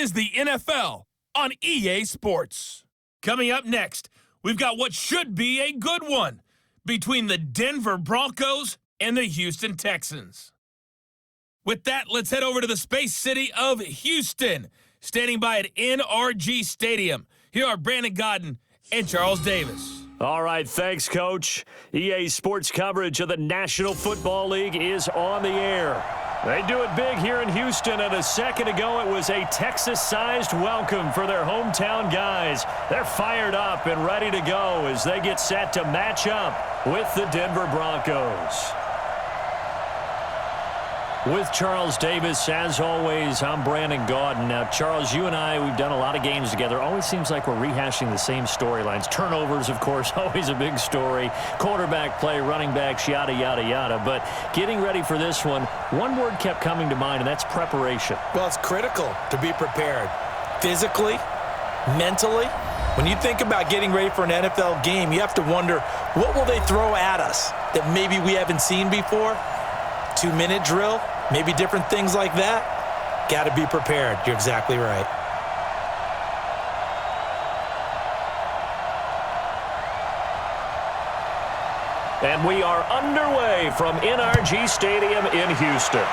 is the NFL on EA Sports. Coming up next, we've got what should be a good one between the Denver Broncos and the Houston Texans. With that, let's head over to the Space City of Houston. Standing by at NRG Stadium, here are Brandon Godden and Charles Davis. All right, thanks, Coach. EA Sports coverage of the National Football League is on the air. They do it big here in Houston, and a second ago it was a Texas-sized welcome for their hometown guys. They're fired up and ready to go as they get set to match up with the Denver Broncos. With Charles Davis, as always, I'm Brandon Gaudin. Now, Charles, you and I, we've done a lot of games together. Always seems like we're rehashing the same storylines. Turnovers, of course, always a big story. Quarterback play, running backs, yada, yada, yada. But getting ready for this one word kept coming to mind, and that's preparation. Well, it's critical to be prepared. Physically, mentally. When you think about getting ready for an NFL game, you have to wonder, what will they throw at us that maybe we haven't seen before? 2-minute drill? Maybe different things like that. Got to be prepared. You're exactly right. And we are underway from NRG Stadium in Houston.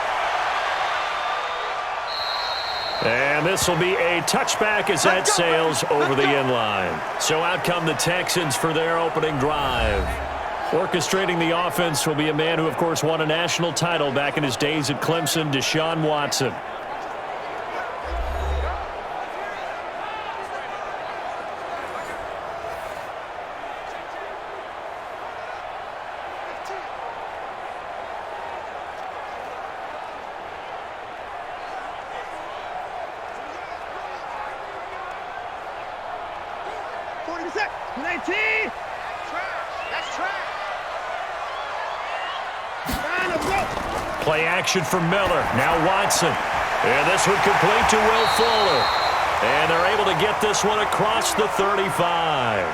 And this will be a touchback as that sails over the end line. So out come the Texans for their opening drive. Orchestrating the offense will be a man who, of course, won a national title back in his days at Clemson, Deshaun Watson. Play action for Miller. Now Watson. And this one complete to Will Fuller. And they're able to get this one across the 35.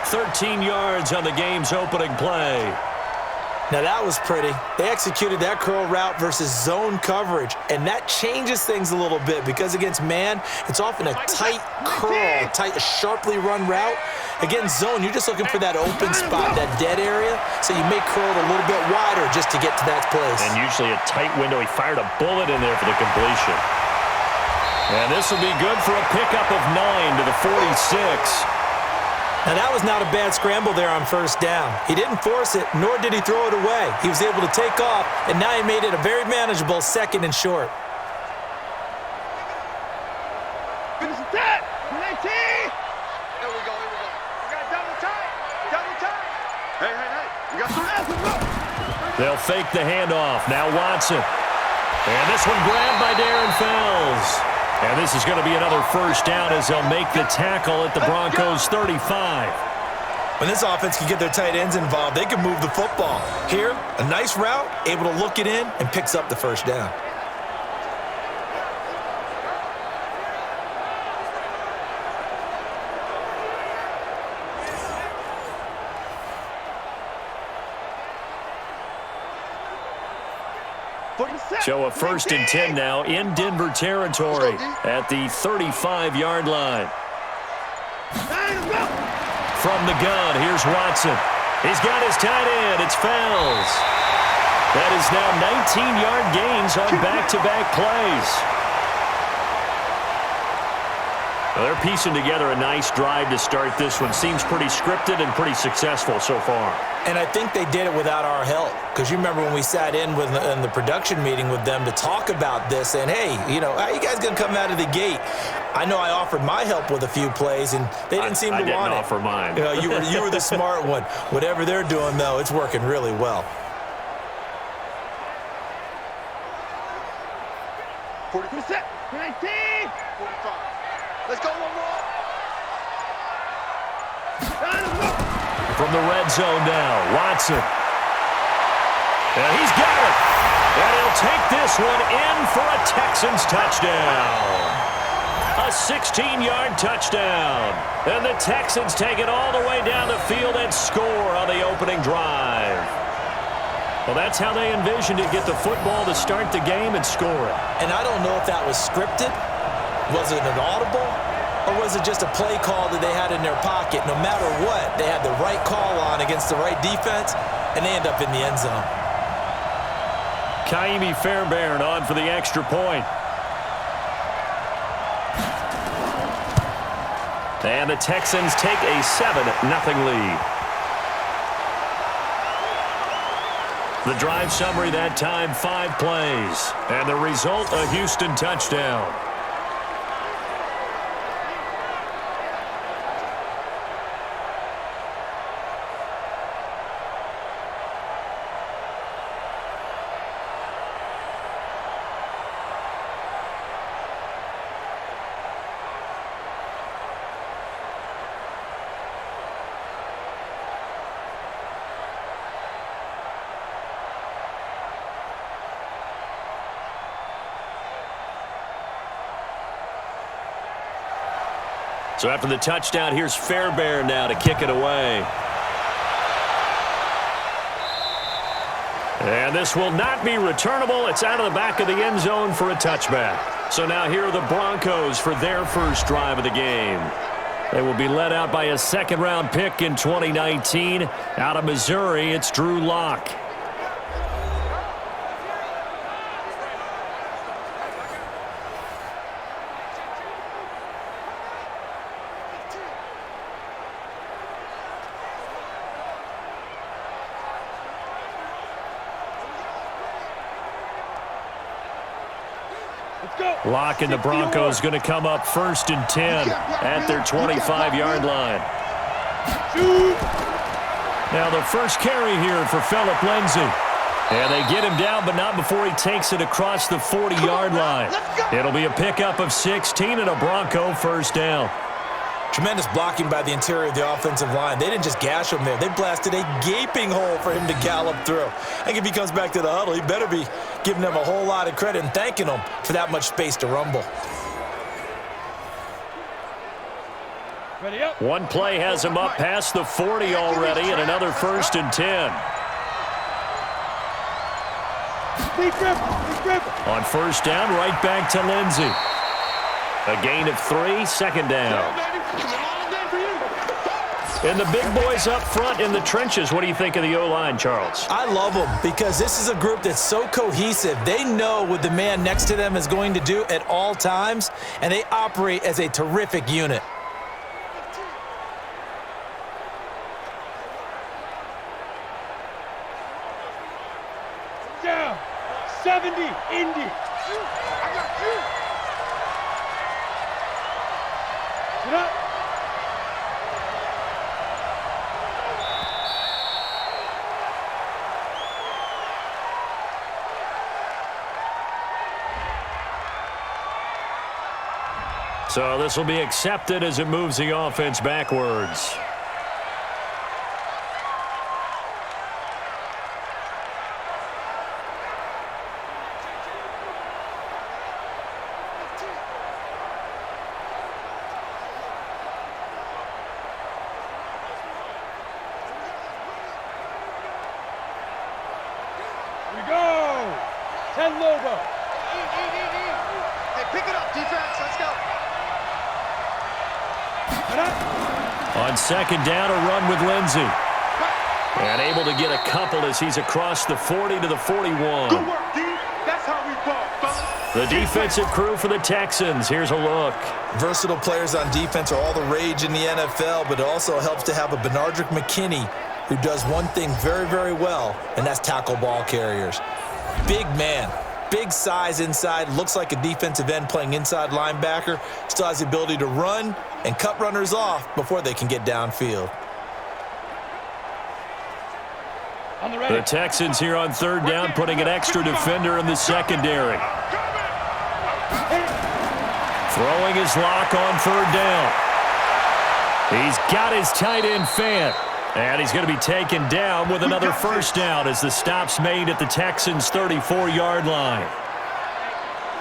13 yards on the game's opening play. Now that was pretty. They executed that curl route versus zone coverage, and that changes things a little bit because against man, it's often a tight curl, tight, sharply run route. Against zone, you're just looking for that open spot, that dead area, so you may curl it a little bit wider just to get to that place. And usually a tight window. He fired a bullet in there for the completion. And this will be good for a pickup of 9 to the 46. Now, that was not a bad scramble there on first down. He didn't force it, nor did he throw it away. He was able to take off, and now he made it a very manageable second and short. Finish the tap! 19! Here we go. We got double time! Hey, we got some. They'll fake the handoff. Now Watson. And this one grabbed by Darren Fells. And this is going to be another first down as they'll make the tackle at the Broncos' 35. When this offense can get their tight ends involved, they can move the football. Here, a nice route, able to look it in, and picks up the first down. So a 1st and 10 now in Denver territory at the 35-yard line. From the gun, here's Watson. He's got his tight end. It's Fells. That is now 19-yard gains on back-to-back plays. Well, they're piecing together a nice drive to start this one. Seems pretty scripted and pretty successful so far. And I think they did it without our help. Because you remember when we sat in the production meeting with them to talk about this, and hey, you know, how are you guys going to come out of the gate? I know I offered my help with a few plays, and they didn't seem to want it. I didn't offer mine. You know, you were the smart one. Whatever they're doing, though, it's working really well. 40%, 19, 45. Let's go one more. From the red zone now, Watson. And he's got it. And he'll take this one in for a Texans touchdown. A 16-yard touchdown. And the Texans take it all the way down the field and score on the opening drive. Well, that's how they envisioned it, get the football to start the game and score it. And I don't know if that was scripted Was it an audible, or was it just a play call that they had in their pocket? No matter what, they had the right call on against the right defense, and they end up in the end zone. Kaimi Fairbairn on for the extra point. And the Texans take a 7-0 lead. The drive summary that time, 5 plays. And the result, a Houston touchdown. So after the touchdown, here's Fairbairn now to kick it away. And this will not be returnable. It's out of the back of the end zone for a touchback. So now here are the Broncos for their first drive of the game. They will be led out by a second-round pick in 2019. Out of Missouri, it's Drew Lock. Lock and the Broncos going to come up 1st and 10 at their 25-yard line. Now the first carry here for Phillip Lindsay. And they get him down, but not before he takes it across the 40-yard line. It'll be a pickup of 16 and a Bronco first down. Tremendous blocking by the interior of the offensive line. They didn't just gash him there. They blasted a gaping hole for him to gallop through. I think if he comes back to the huddle, he better be giving them a whole lot of credit and thanking them for that much space to rumble. One play has him up past the 40 already, and another 1st and 10. On first down, right back to Lindsay. A gain of 3, second down. And the big boys up front in the trenches. What do you think of the O-line, Charles? I love them because this is a group that's so cohesive. They know what the man next to them is going to do at all times, and they operate as a terrific unit. Down. 70, Indy. I got you. Get up. So this will be accepted as it moves the offense backwards. Here we go. 10 Lobo. Hey, pick it up, defense. Let's go. On second down, a run with Lindsay. And able to get a couple as he's across the 40 to the 41. Good work, D. That's how we ball, fellas. The defensive crew for the Texans. Here's a look. Versatile players on defense are all the rage in the NFL, but it also helps to have a Benardrick McKinney who does one thing very, very well, and that's tackle ball carriers. Big man. Big size inside, looks like a defensive end playing inside linebacker. Still has the ability to run and cut runners off before they can get downfield. The Texans here on third down, putting an extra defender in the secondary. Throwing his lock on third down. He's got his tight end Fant. And he's going to be taken down with another first down as the stop's made at the Texans' 34-yard line.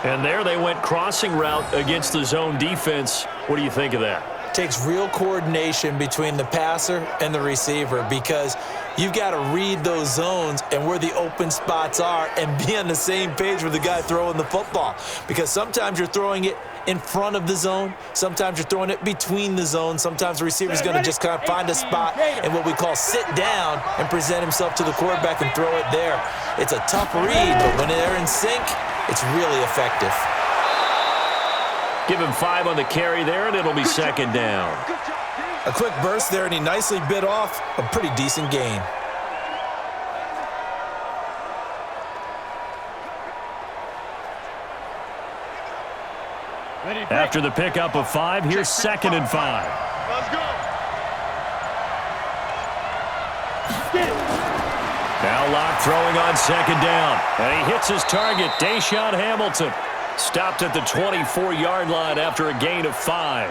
And there they went crossing route against the zone defense. What do you think of that? Takes real coordination between the passer and the receiver because You've got to read those zones and where the open spots are and be on the same page with the guy throwing the football. Because sometimes you're throwing it in front of the zone. Sometimes you're throwing it between the zones. Sometimes the receiver's going to just kind of find a spot and what we call sit down and present himself to the quarterback and throw it there. It's a tough read, but when they're in sync, it's really effective. Give him 5 on the carry there, and it'll be second down. A quick burst there, and he nicely bit off a pretty decent gain. After the pickup of 5, here's 2nd and 5. Let's go. Now Locke throwing on 2nd down. And he hits his target, Deshaun Hamilton. Stopped at the 24-yard line after a gain of 5.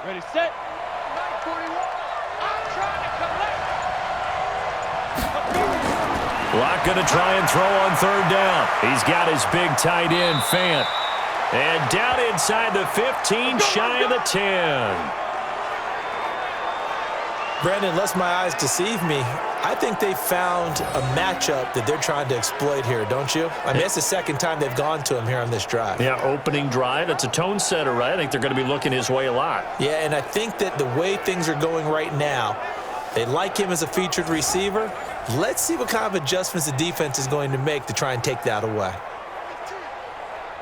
Ready, set. 941. I'm trying to collect. Locke going to try and throw on 3rd down. He's got his big tight end, Fant. And down inside the 15, shy of the 10. Brandon, lest my eyes deceive me, I think they found a matchup that they're trying to exploit here, don't you? I mean, it's the second time they've gone to him here on this drive. Yeah, opening drive. It's a tone setter, right? I think they're going to be looking his way a lot. Yeah, and I think that the way things are going right now, they like him as a featured receiver. Let's see what kind of adjustments the defense is going to make to try and take that away.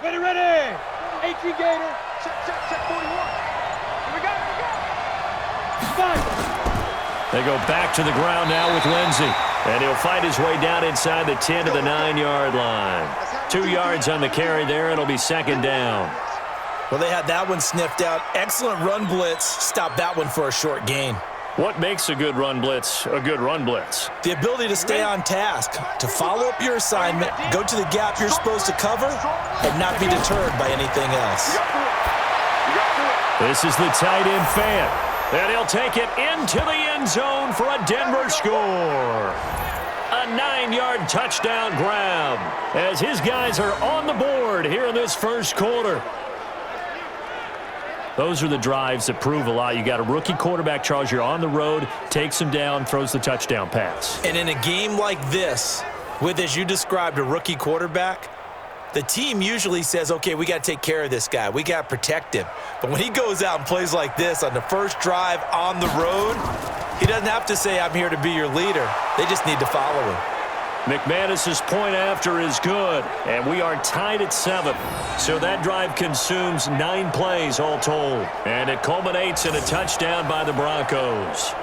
Ready, ready. 18 Gator. Check 41. Here we go. 5. They go back to the ground now with Lindsey. And he'll fight his way down inside the 10 to the 9-yard line. 2 yards on the carry there. It'll be 2nd down. Well, they had that one sniffed out. Excellent run blitz. Stop that one for a short gain. What makes a good run blitz a good run blitz? The ability to stay on task, to follow up your assignment, go to the gap you're supposed to cover, and not be deterred by anything else. This is the tight end, Fant. And he'll take it into the end zone for a Denver score. A 9-yard touchdown grab as his guys are on the board here in this first quarter. Those are the drives that prove a lot. You got a rookie quarterback, Charles. You're on the road, takes him down, throws the touchdown pass. And in a game like this, with, as you described, a rookie quarterback, the team usually says, okay, we got to take care of this guy. We got to protect him. But when he goes out and plays like this on the first drive on the road, he doesn't have to say, I'm here to be your leader. They just need to follow him. McManus's point after is good, and we are tied at 7. So that drive consumes 9 plays all told, and it culminates in a touchdown by the Broncos.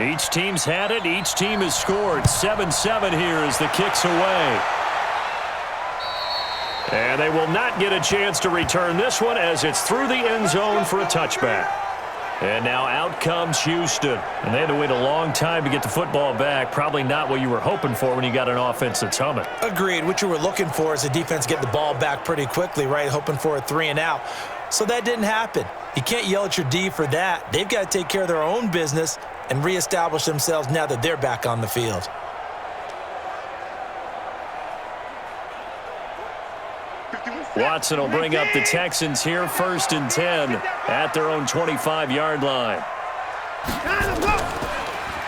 Each team's had it. Each team has scored. 7-7 here as the kick's away. And they will not get a chance to return this one as it's through the end zone for a touchback. And now out comes Houston. And they had to wait a long time to get the football back. Probably not what you were hoping for when you got an offense that's humming. Agreed. What you were looking for is the defense get the ball back pretty quickly, right? Hoping for a 3-and-out. So that didn't happen. You can't yell at your D for that. They've got to take care of their own business and reestablish themselves now that they're back on the field. Watson will bring up the Texans here, 1st and 10 at their own 25-yard line.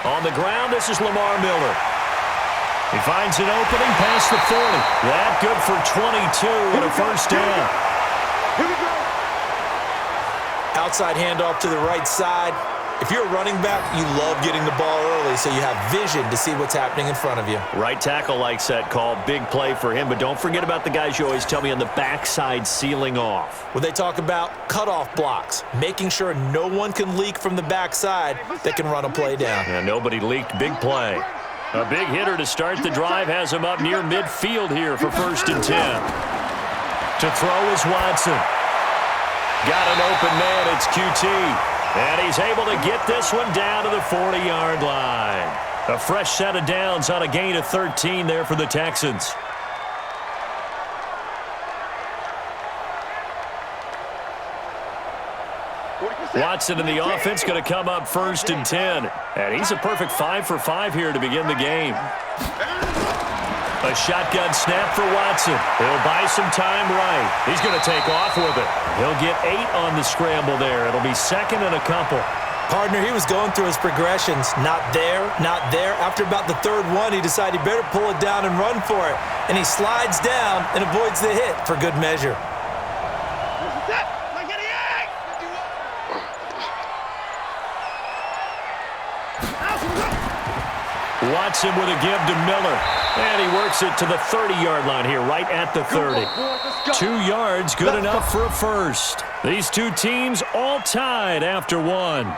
On the ground, this is Lamar Miller. He finds an opening past the 40. That good for 22 and a first down. Outside handoff to the right side. If you're a running back, you love getting the ball early so you have vision to see what's happening in front of you. Right tackle likes that call. Big play for him, but don't forget about the guys you always tell me on the backside sealing off. Well, they talk about cutoff blocks, making sure no one can leak from the backside that can run a play down. Yeah, nobody leaked. Big play. A big hitter to start the drive has him up near midfield here for 1st and 10. To throw is Watson. Got an open man. It's QT. And he's able to get this one down to the 40-yard line. A fresh set of downs on a gain of 13 there for the Texans. Watson in the offense going to come up 1st and 10. And he's a perfect 5 for 5 here to begin the game. A shotgun snap for Watson. He'll buy some time right. He's going to take off with it. He'll get 8 on the scramble there. It'll be 2nd and a couple. Partner, he was going through his progressions. Not there, not there. After about the 3rd one, he decided he better pull it down and run for it. And he slides down and avoids the hit for good measure. Watson with a give to Miller. And he works it to the 30-yard line here, right at the 30. 2 yards, good enough for a first. These two teams all tied after 1.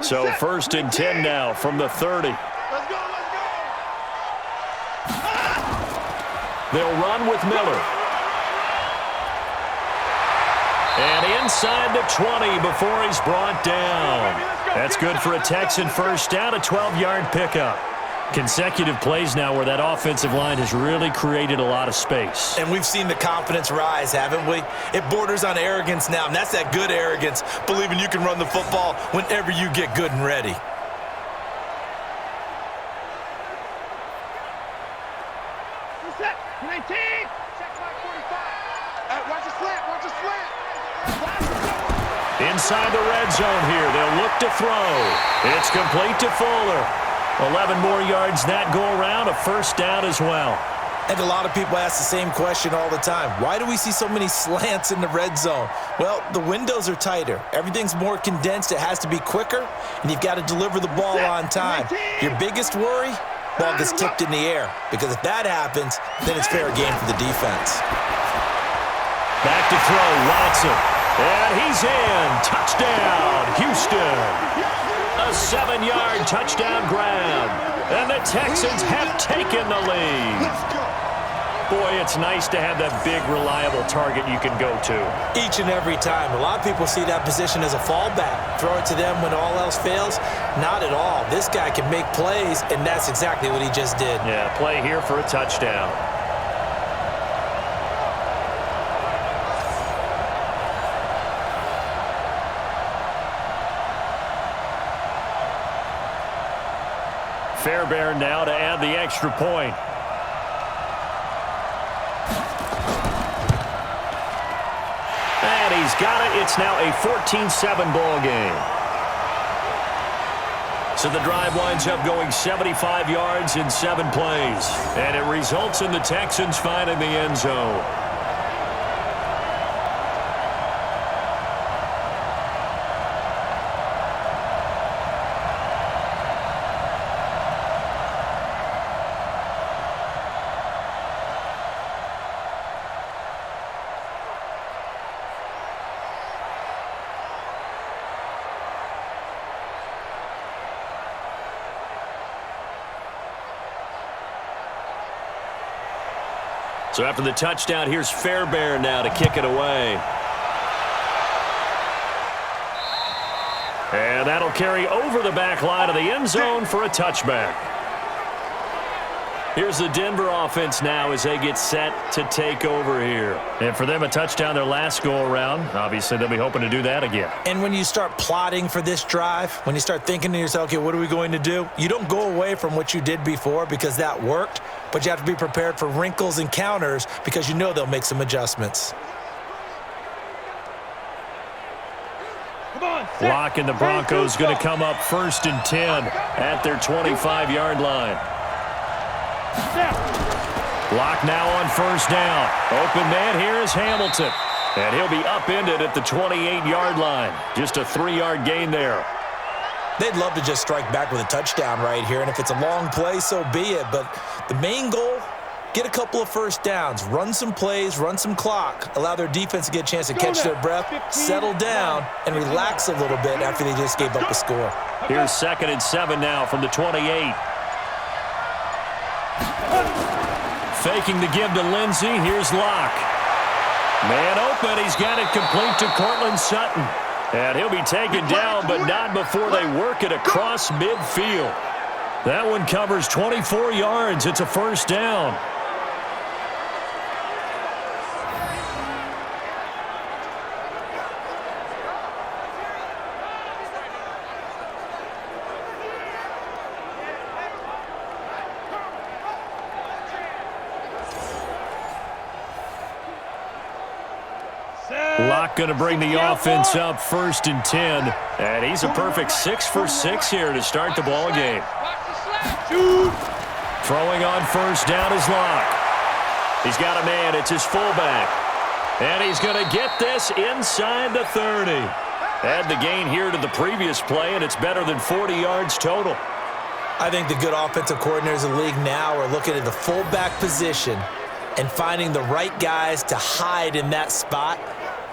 So 1st and 10 now from the 30. Let's go, let's go. They'll run with Miller. And inside the 20 before he's brought down. That's good for a Texan first down, a 12-yard pickup. Consecutive plays now where that offensive line has really created a lot of space. And we've seen the confidence rise, haven't we? It borders on arrogance now, and that's that good arrogance, believing you can run the football whenever you get good and ready. Set, 19. Check my 45. Watch the slant, watch the slant. Inside the red zone here, they'll look to throw. It's complete to Fuller. 11 more yards that go around, a first down as well. And a lot of people ask the same question all the time. Why do we see so many slants in the red zone? Well, the windows are tighter. Everything's more condensed. It has to be quicker, and you've got to deliver the ball on time. Your biggest worry? Ball gets tipped in the air, because if that happens, then it's fair game for the defense. Back to throw, Watson. And he's in. Touchdown, Houston. A 7-yard touchdown grab. And the Texans have taken the lead. Boy, it's nice to have that big, reliable target you can go to. Each and every time. A lot of people see that position as a fallback. Throw it to them when all else fails. Not at all. This guy can make plays, and that's exactly what he just did. Yeah, play here for a touchdown. Fairbairn now to add the extra point. And he's got it. It's now a 14-7 ball game. So the drive winds up going 75 yards in 7 plays. And it results in the Texans finding the end zone. So after the touchdown, here's Fairbairn now to kick it away. And that'll carry over the back line of the end zone for a touchback. Here's the Denver offense now as they get set to take over here. And for them, a touchdown their last go-around. Obviously, they'll be hoping to do that again. And when you start plotting for this drive, when you start thinking to yourself, okay, what are we going to do? You don't go away from what you did before because that worked, but you have to be prepared for wrinkles and counters because you know they'll make some adjustments. Locke and the Broncos going to come up 1st and 10 at their 25-yard line. Locke now on 1st down. Open man here is Hamilton. And he'll be upended at the 28-yard line. Just a 3-yard gain there. They'd love to just strike back with a touchdown right here, and if it's a long play, so be it. But the main goal, get a couple of first downs, run some plays, run some clock, allow their defense to get a chance to catch their breath, settle down, and relax a little bit after they just gave up a score. Here's 2nd and 7 now from the 28. Faking the give to Lindsey. Here's Locke. Man open. He's got it complete to Cortland Sutton. And he'll be taken down, but not before they work it across midfield. That one covers 24 yards. It's a first down. Locke going to bring the offense up 1st and 10. And he's a perfect 6 for 6 here to start the ball game. Throwing on first down is Locke. He's got a man. It's his fullback. And he's going to get this inside the 30. Add the gain here to the previous play, and it's better than 40 yards total. I think the good offensive coordinators in the league now are looking at the fullback position and finding the right guys to hide in that spot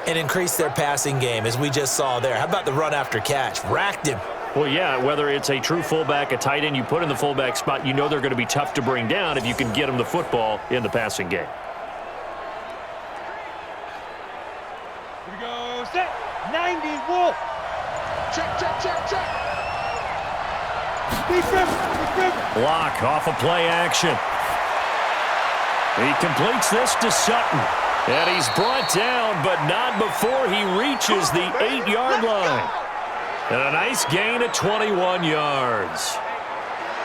and increase their passing game, as we just saw there. How about the run after catch? Racked him. Well, yeah, whether it's a true fullback, a tight end you put in the fullback spot, you know they're going to be tough to bring down if you can get them the football in the passing game. Here we go. Set. 90. Wolf. Check. Locke off a play action. He completes this to Sutton. And he's brought down, but not before he reaches the 8-yard line. And a nice gain of 21 yards.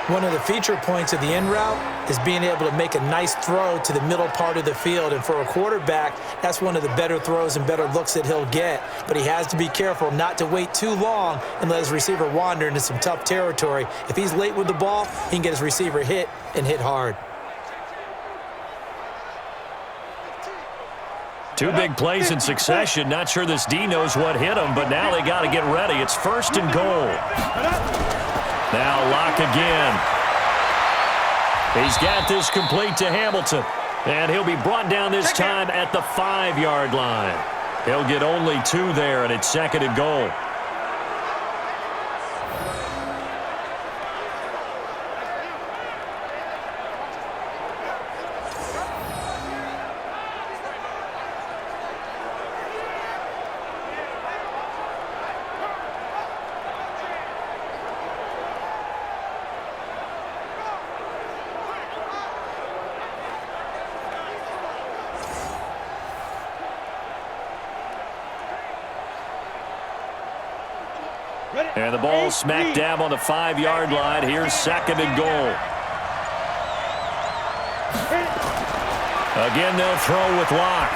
One of the feature points of the end route is being able to make a nice throw to the middle part of the field. And for a quarterback, that's one of the better throws and better looks that he'll get. But he has to be careful not to wait too long and let his receiver wander into some tough territory. If he's late with the ball, he can get his receiver hit and hit hard. 2 big plays in succession. Not sure this D knows what hit him, but now they got to get ready. It's 1st and goal. Now Locke again. He's got this complete to Hamilton. And he'll be brought down this time at the 5-yard line. He'll get only 2 there, and it's 2nd and goal. And the ball smack dab on the 5-yard line. Here's 2nd and goal. Again, they'll throw with Locke.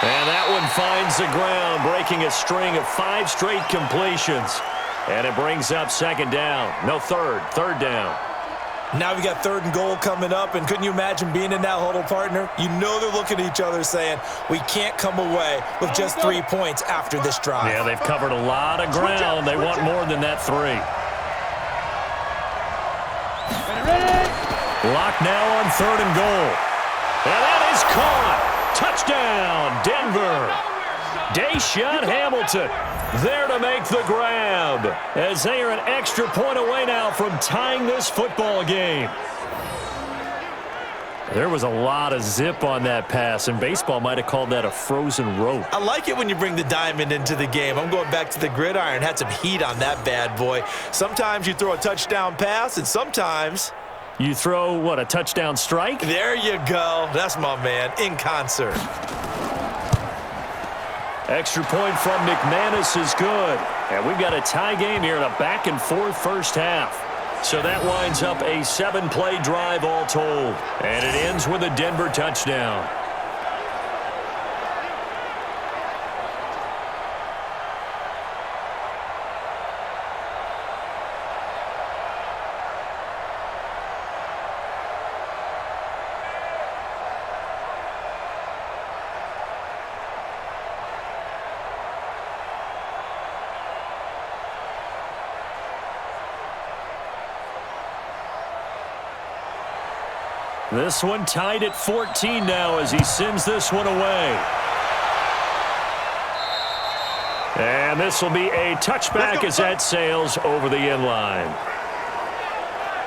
And that one finds the ground, breaking a string of 5 straight completions. And it brings up 2nd down. No, third down. Now we got 3rd and goal coming up, and couldn't you imagine being in that huddle, partner? You know they're looking at each other saying, we can't come away with just 3 points after this drive. Yeah, they've covered a lot of ground. They want more than that 3. Locke now on 3rd and goal. And that is caught. Touchdown, Denver. Deshaun Hamilton there to make the grab, as they are an extra point away now from tying this football game. There was a lot of zip on that pass, and baseball might have called that a frozen rope. I like it when you bring the diamond into the game. I'm going back to the gridiron. Had some heat on that bad boy. Sometimes you throw a touchdown pass, and sometimes you throw, what, a touchdown strike? There you go. That's my man, in concert. Extra point from McManus is good. And we've got a tie game here in a back-and-forth first half. So that winds up a 7-play drive all told. And it ends with a Denver touchdown. This one tied at 14 now as he sends this one away. And this will be a touchback as that sails over the end line.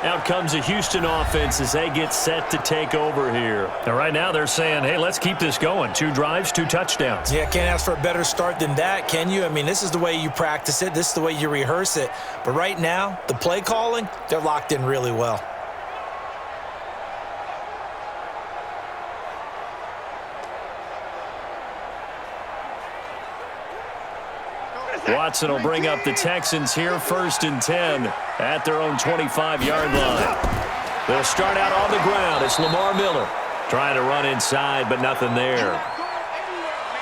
Out comes the Houston offense as they get set to take over here. And right now they're saying, hey, let's keep this going. 2 drives, 2 touchdowns. Yeah, can't ask for a better start than that, can you? I mean, this is the way you practice it. This is the way you rehearse it. But right now, the play calling, they're locked in really well. Watson will bring up the Texans here 1st and 10 at their own 25-yard line. They'll start out on the ground. It's Lamar Miller trying to run inside, but nothing there.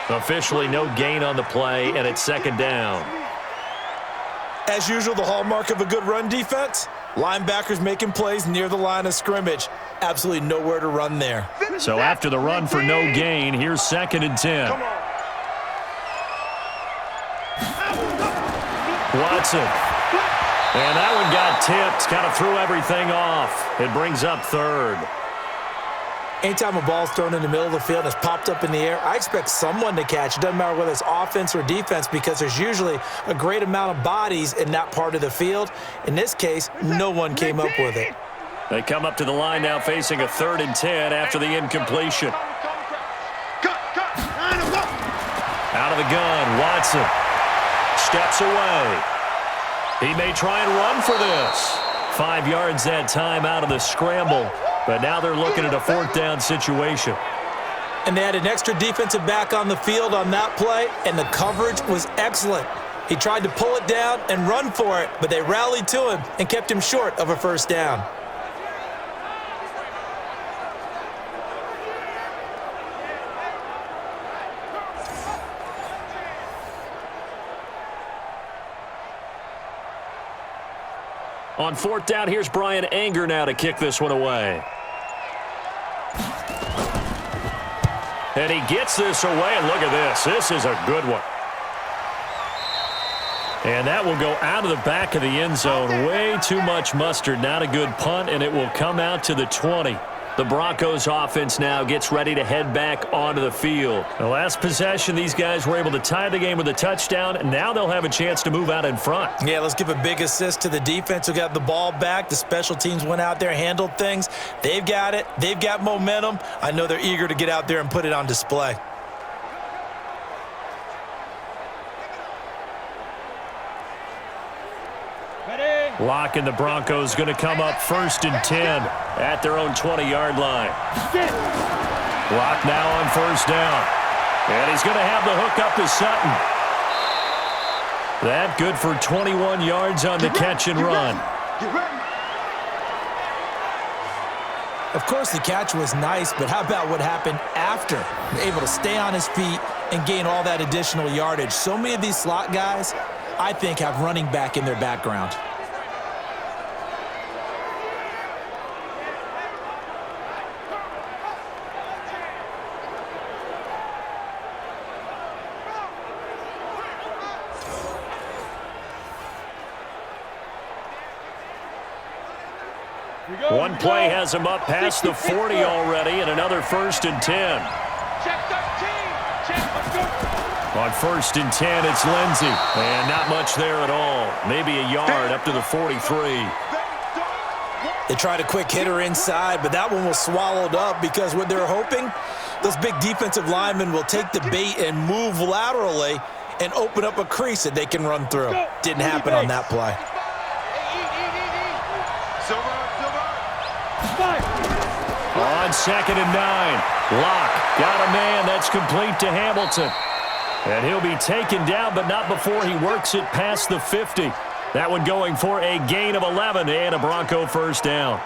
Officially no gain on the play, and it's 2nd down. As usual, the hallmark of a good run defense, linebackers making plays near the line of scrimmage. Absolutely nowhere to run there. So after the run for no gain, here's 2nd and 10. Watson. And that one got tipped. Kind of threw everything off. It brings up 3rd. Anytime a ball's thrown in the middle of the field and it's popped up in the air, I expect someone to catch. It doesn't matter whether it's offense or defense because there's usually a great amount of bodies in that part of the field. In this case, no one came up with it. They come up to the line now facing a 3rd and 10 after the incompletion. Out of the gun, Watson. Steps away. He may try and run for this. 5 yards that time out of the scramble. But now they're looking at a 4th down situation. And they had an extra defensive back on the field on that play, and the coverage was excellent. He tried to pull it down and run for it, but they rallied to him and kept him short of a 1st down. On 4th down, here's Brian Anger now to kick this one away. And he gets this away, and look at this. This is a good one. And that will go out of the back of the end zone. Way too much mustard. Not a good punt, and it will come out to the 20. The Broncos offense now gets ready to head back onto the field. The last possession, these guys were able to tie the game with a touchdown, and now they'll have a chance to move out in front. Yeah, let's give a big assist to the defense who got the ball back. The special teams went out there, handled things. They've got it. They've got momentum. I know they're eager to get out there and put it on display. Locke and the Broncos going to come up 1st and 10 at their own 20-yard line. Locke now on 1st down. And he's going to have the hook up to Sutton. That good for 21 yards on the catch and run. Of course, the catch was nice, but how about what happened after? Able to stay on his feet and gain all that additional yardage. So many of these slot guys, I think, have running back in their background. One play has him up past the 40 already, and another 1st and 10. Check 13. Check, let's go. On 1st and 10, it's Lindsey. And not much there at all. Maybe a yard up to the 43. They tried a quick hitter inside, but that one was swallowed up because what they're hoping, those big defensive linemen will take the bait and move laterally and open up a crease that they can run through. Didn't happen on that play. On 2nd and 9, Locke got a man that's complete to Hamilton. And he'll be taken down, but not before he works it past the 50. That one going for a gain of 11 and a Bronco 1st down.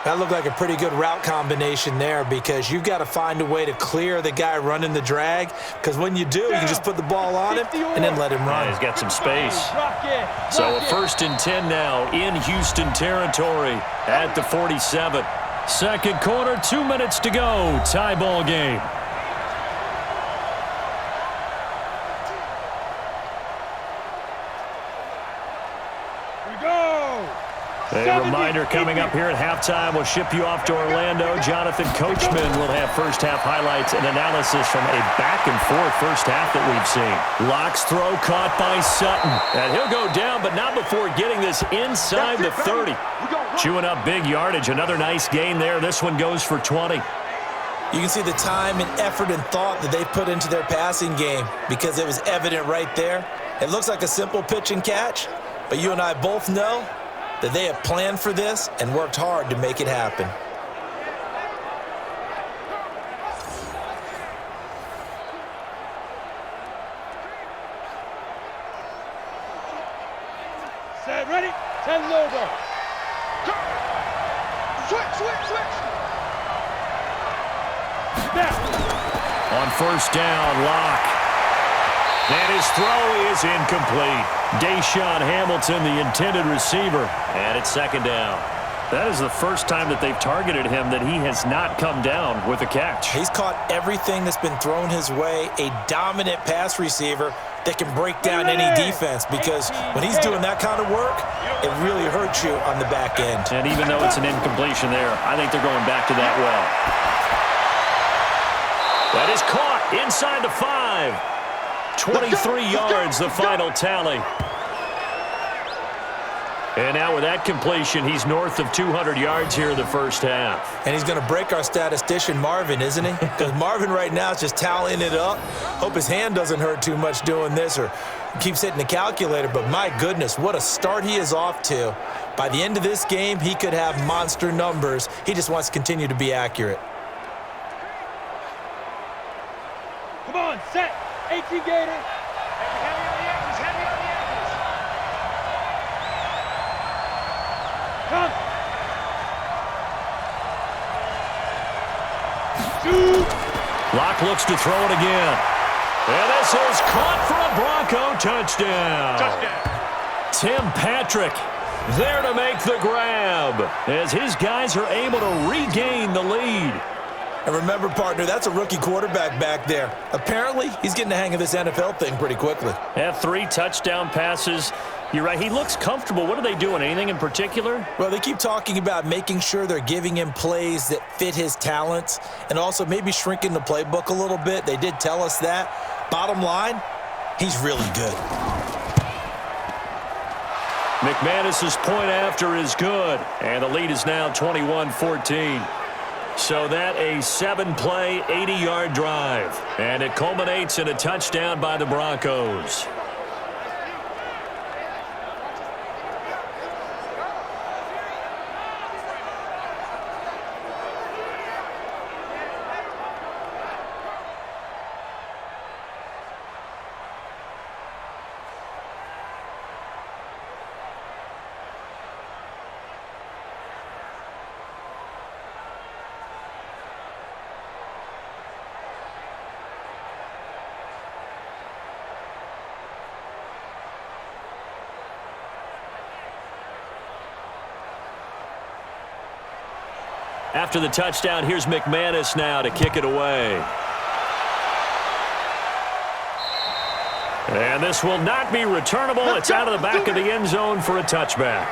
That looked like a pretty good route combination there because you've got to find a way to clear the guy running the drag because when you do, you can just put the ball on him and then let him run. Yeah, he's got some space. So a 1st and 10 now in Houston territory at the 47. 2nd quarter, 2 minutes to go. Tie ball game. A reminder coming up here at halftime. We'll ship you off to Orlando. Jonathan Coachman will have first-half highlights and analysis from a back-and-forth first half that we've seen. Locke's throw caught by Sutton. And he'll go down, but not before getting this inside the 30. Chewing up big yardage. Another nice gain there. This one goes for 20. You can see the time and effort and thought that they put into their passing game because it was evident right there. It looks like a simple pitch and catch, but you and I both know that they have planned for this and worked hard to make it happen. Set, ready? 10 over. Switch. On first down, Locke. And his throw is incomplete. Deshaun Hamilton, the intended receiver. And it's second down. That is the first time that they've targeted him that he has not come down with a catch. He's caught everything that's been thrown his way. A dominant pass receiver that can break down any defense because when he's doing that kind of work, it really hurts you on the back end. And even though it's an incompletion there, I think they're going back to that well. That is caught inside the 5. 23 yards, the final tally. And now with that completion, he's north of 200 yards here in the first half. And he's going to break our statistician, Marvin, isn't he? Because Marvin right now is just tallying it up. Hope his hand doesn't hurt too much doing this or keeps hitting the calculator. But my goodness, what a start he is off to. By the end of this game, he could have monster numbers. He just wants to continue to be accurate. Come on, set. 18 Gator. Heavy on the edges, Come. Shoot. Locke looks to throw it again. And this is caught for a Bronco touchdown. Tim Patrick there to make the grab as his guys are able to regain the lead. And remember, partner, that's a rookie quarterback back there. Apparently, he's getting the hang of this NFL thing pretty quickly. Have 3 touchdown passes. You're right. He looks comfortable. What are they doing? Anything in particular? Well, they keep talking about making sure they're giving him plays that fit his talents and also maybe shrinking the playbook a little bit. They did tell us that. Bottom line, he's really good. McManus's point after is good, and the lead is now 21-14. So that a 7-play, 80-yard drive, and it culminates in a touchdown by the Broncos. After the touchdown, here's McManus now to kick it away. And this will not be returnable. It's out of the back of the end zone for a touchback.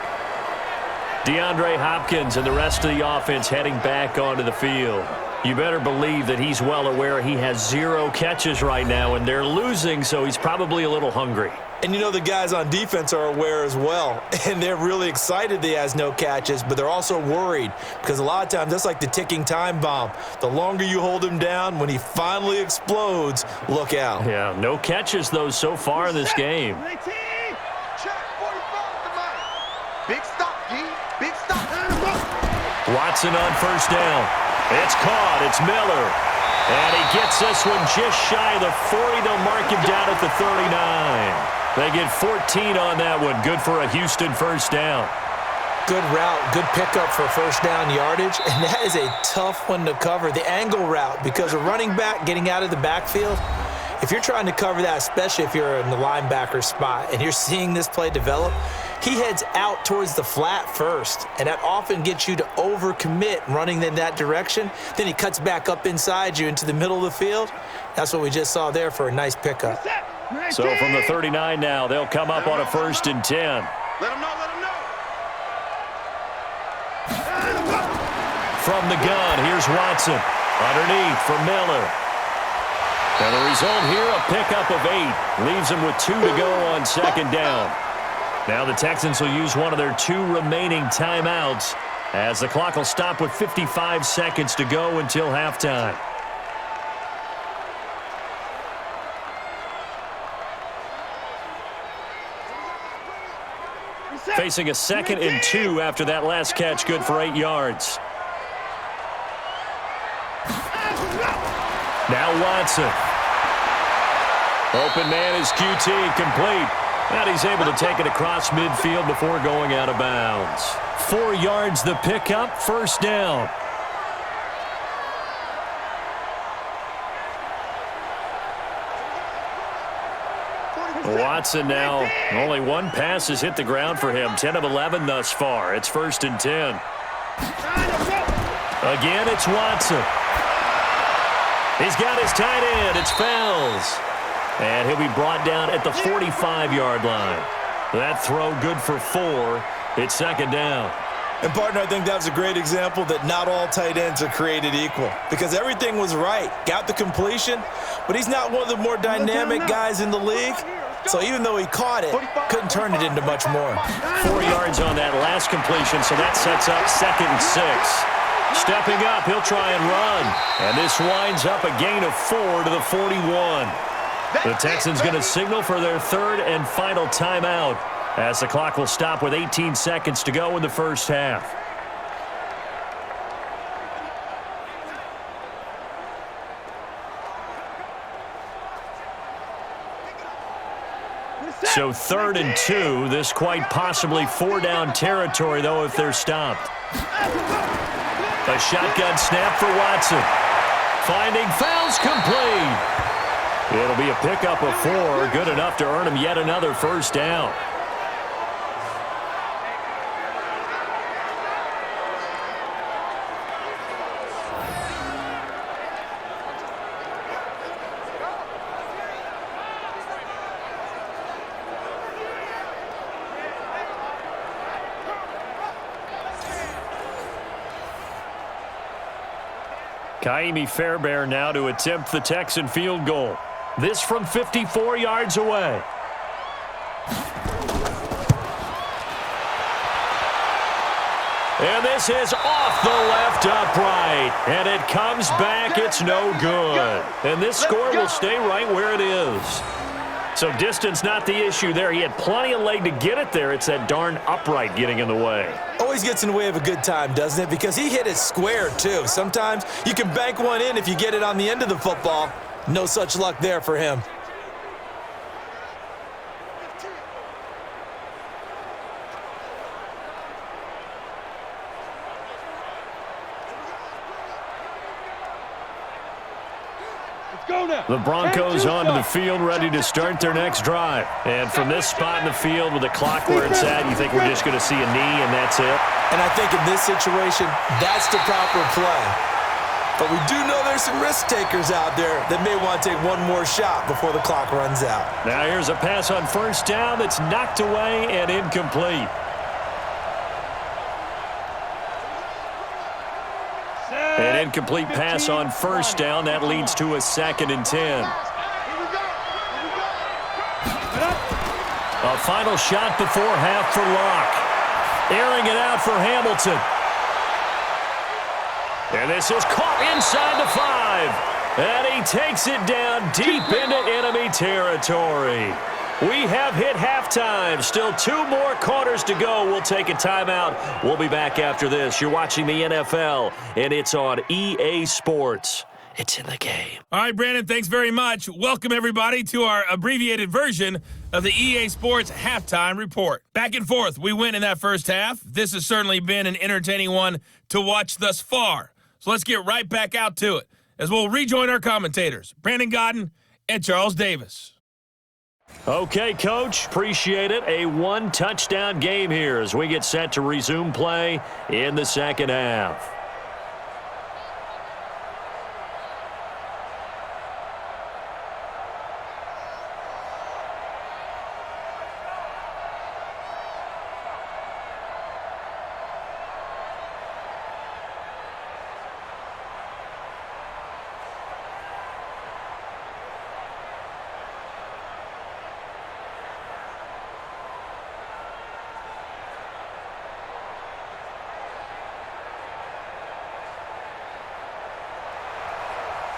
DeAndre Hopkins and the rest of the offense heading back onto the field. You better believe that he's well aware he has 0 catches right now, and they're losing, so he's probably a little hungry. And you know the guys on defense are aware as well, and they're really excited that he has no catches, but they're also worried because a lot of times that's like the ticking time bomb. The longer you hold him down, when he finally explodes, look out. Yeah, no catches, though, so far in this game. Big stop, D. Big stop. Watson on first down. It's caught. It's Miller. And he gets this one just shy of the 40. They'll mark him down at the 39. They get 14 on that one. Good for a Houston first down. Good route, good pickup for first down yardage, and that is a tough one to cover. The angle route, because a running back getting out of the backfield, if you're trying to cover that, especially if you're in the linebacker spot and you're seeing this play develop, he heads out towards the flat first, and that often gets you to overcommit running in that direction. Then he cuts back up inside you into the middle of the field. That's what we just saw there for a nice pickup. So from the 39 now, they'll come up on a 1st and 10. Let him know, let him know. from the gun. Here's Watson. Underneath for Miller. And the result here, a pickup of 8. Leaves them with 2 to go on second down. Now the Texans will use one of their 2 remaining timeouts as the clock will stop with 55 seconds to go until halftime. Facing a 2nd and 2 after that last catch, good for 8 yards. Now Watson. Open man is QT, complete. And he's able to take it across midfield before going out of bounds. 4 yards the pickup, first down. Watson now, only 1 pass has hit the ground for him. 10 of 11 thus far. It's 1st and 10. Again, it's Watson. He's got his tight end. It's Fells. And he'll be brought down at the 45-yard line. That throw good for 4. It's 2nd down. And, partner, I think that was a great example that not all tight ends are created equal because everything was right. Got the completion, but he's not one of the more dynamic guys in the league. So even though he caught it, couldn't turn it into much more. 4 yards on that last completion, so that sets up 2nd and 6. Stepping up, he'll try and run. And this winds up a gain of 4 to the 41. The Texans going to signal for their 3rd and final timeout as the clock will stop with 18 seconds to go in the first half. So 3rd and 2, this quite possibly 4-down territory, though, if they're stopped. A shotgun snap for Watson. Finding Fells, complete. It'll be a pickup of 4, good enough to earn him yet another first down. Kaimi Fairbairn now to attempt the Texan field goal. This from 54 yards away. And this is off the left upright. And it comes back. It's no good. And this score will stay right where it is. So distance not the issue there. He had plenty of leg to get it there. It's that darn upright getting in the way. Always gets in the way of a good time, doesn't it? Because he hit it square, too. Sometimes you can bank one in if you get it on the end of the football. No such luck there for him. The Broncos onto the field, ready to start their next drive. And from this spot in the field with the clock where it's at, you think we're just going to see a knee and that's it? And I think in this situation, that's the proper play. But we do know there's some risk takers out there that may want to take one more shot before the clock runs out. Now here's a pass on first down that's knocked away and incomplete. An incomplete pass on first down. That leads to a 2nd and 10. A final shot before half for Locke. Airing it out for Hamilton. And this is caught inside the 5. And he takes it down deep into enemy territory. We have hit halftime. Still 2 more quarters to go. We'll take a timeout. We'll be back after this. You're watching the NFL, and it's on EA Sports. It's in the game. All right, Brandon, thanks very much. Welcome, everybody, to our abbreviated version of the EA Sports Halftime Report. Back and forth, we win in that first half. This has certainly been an entertaining one to watch thus far. So let's get right back out to it as we'll rejoin our commentators, Brandon Godden and Charles Davis. Okay, Coach, appreciate it. A 1-touchdown game here as we get set to resume play in the second half.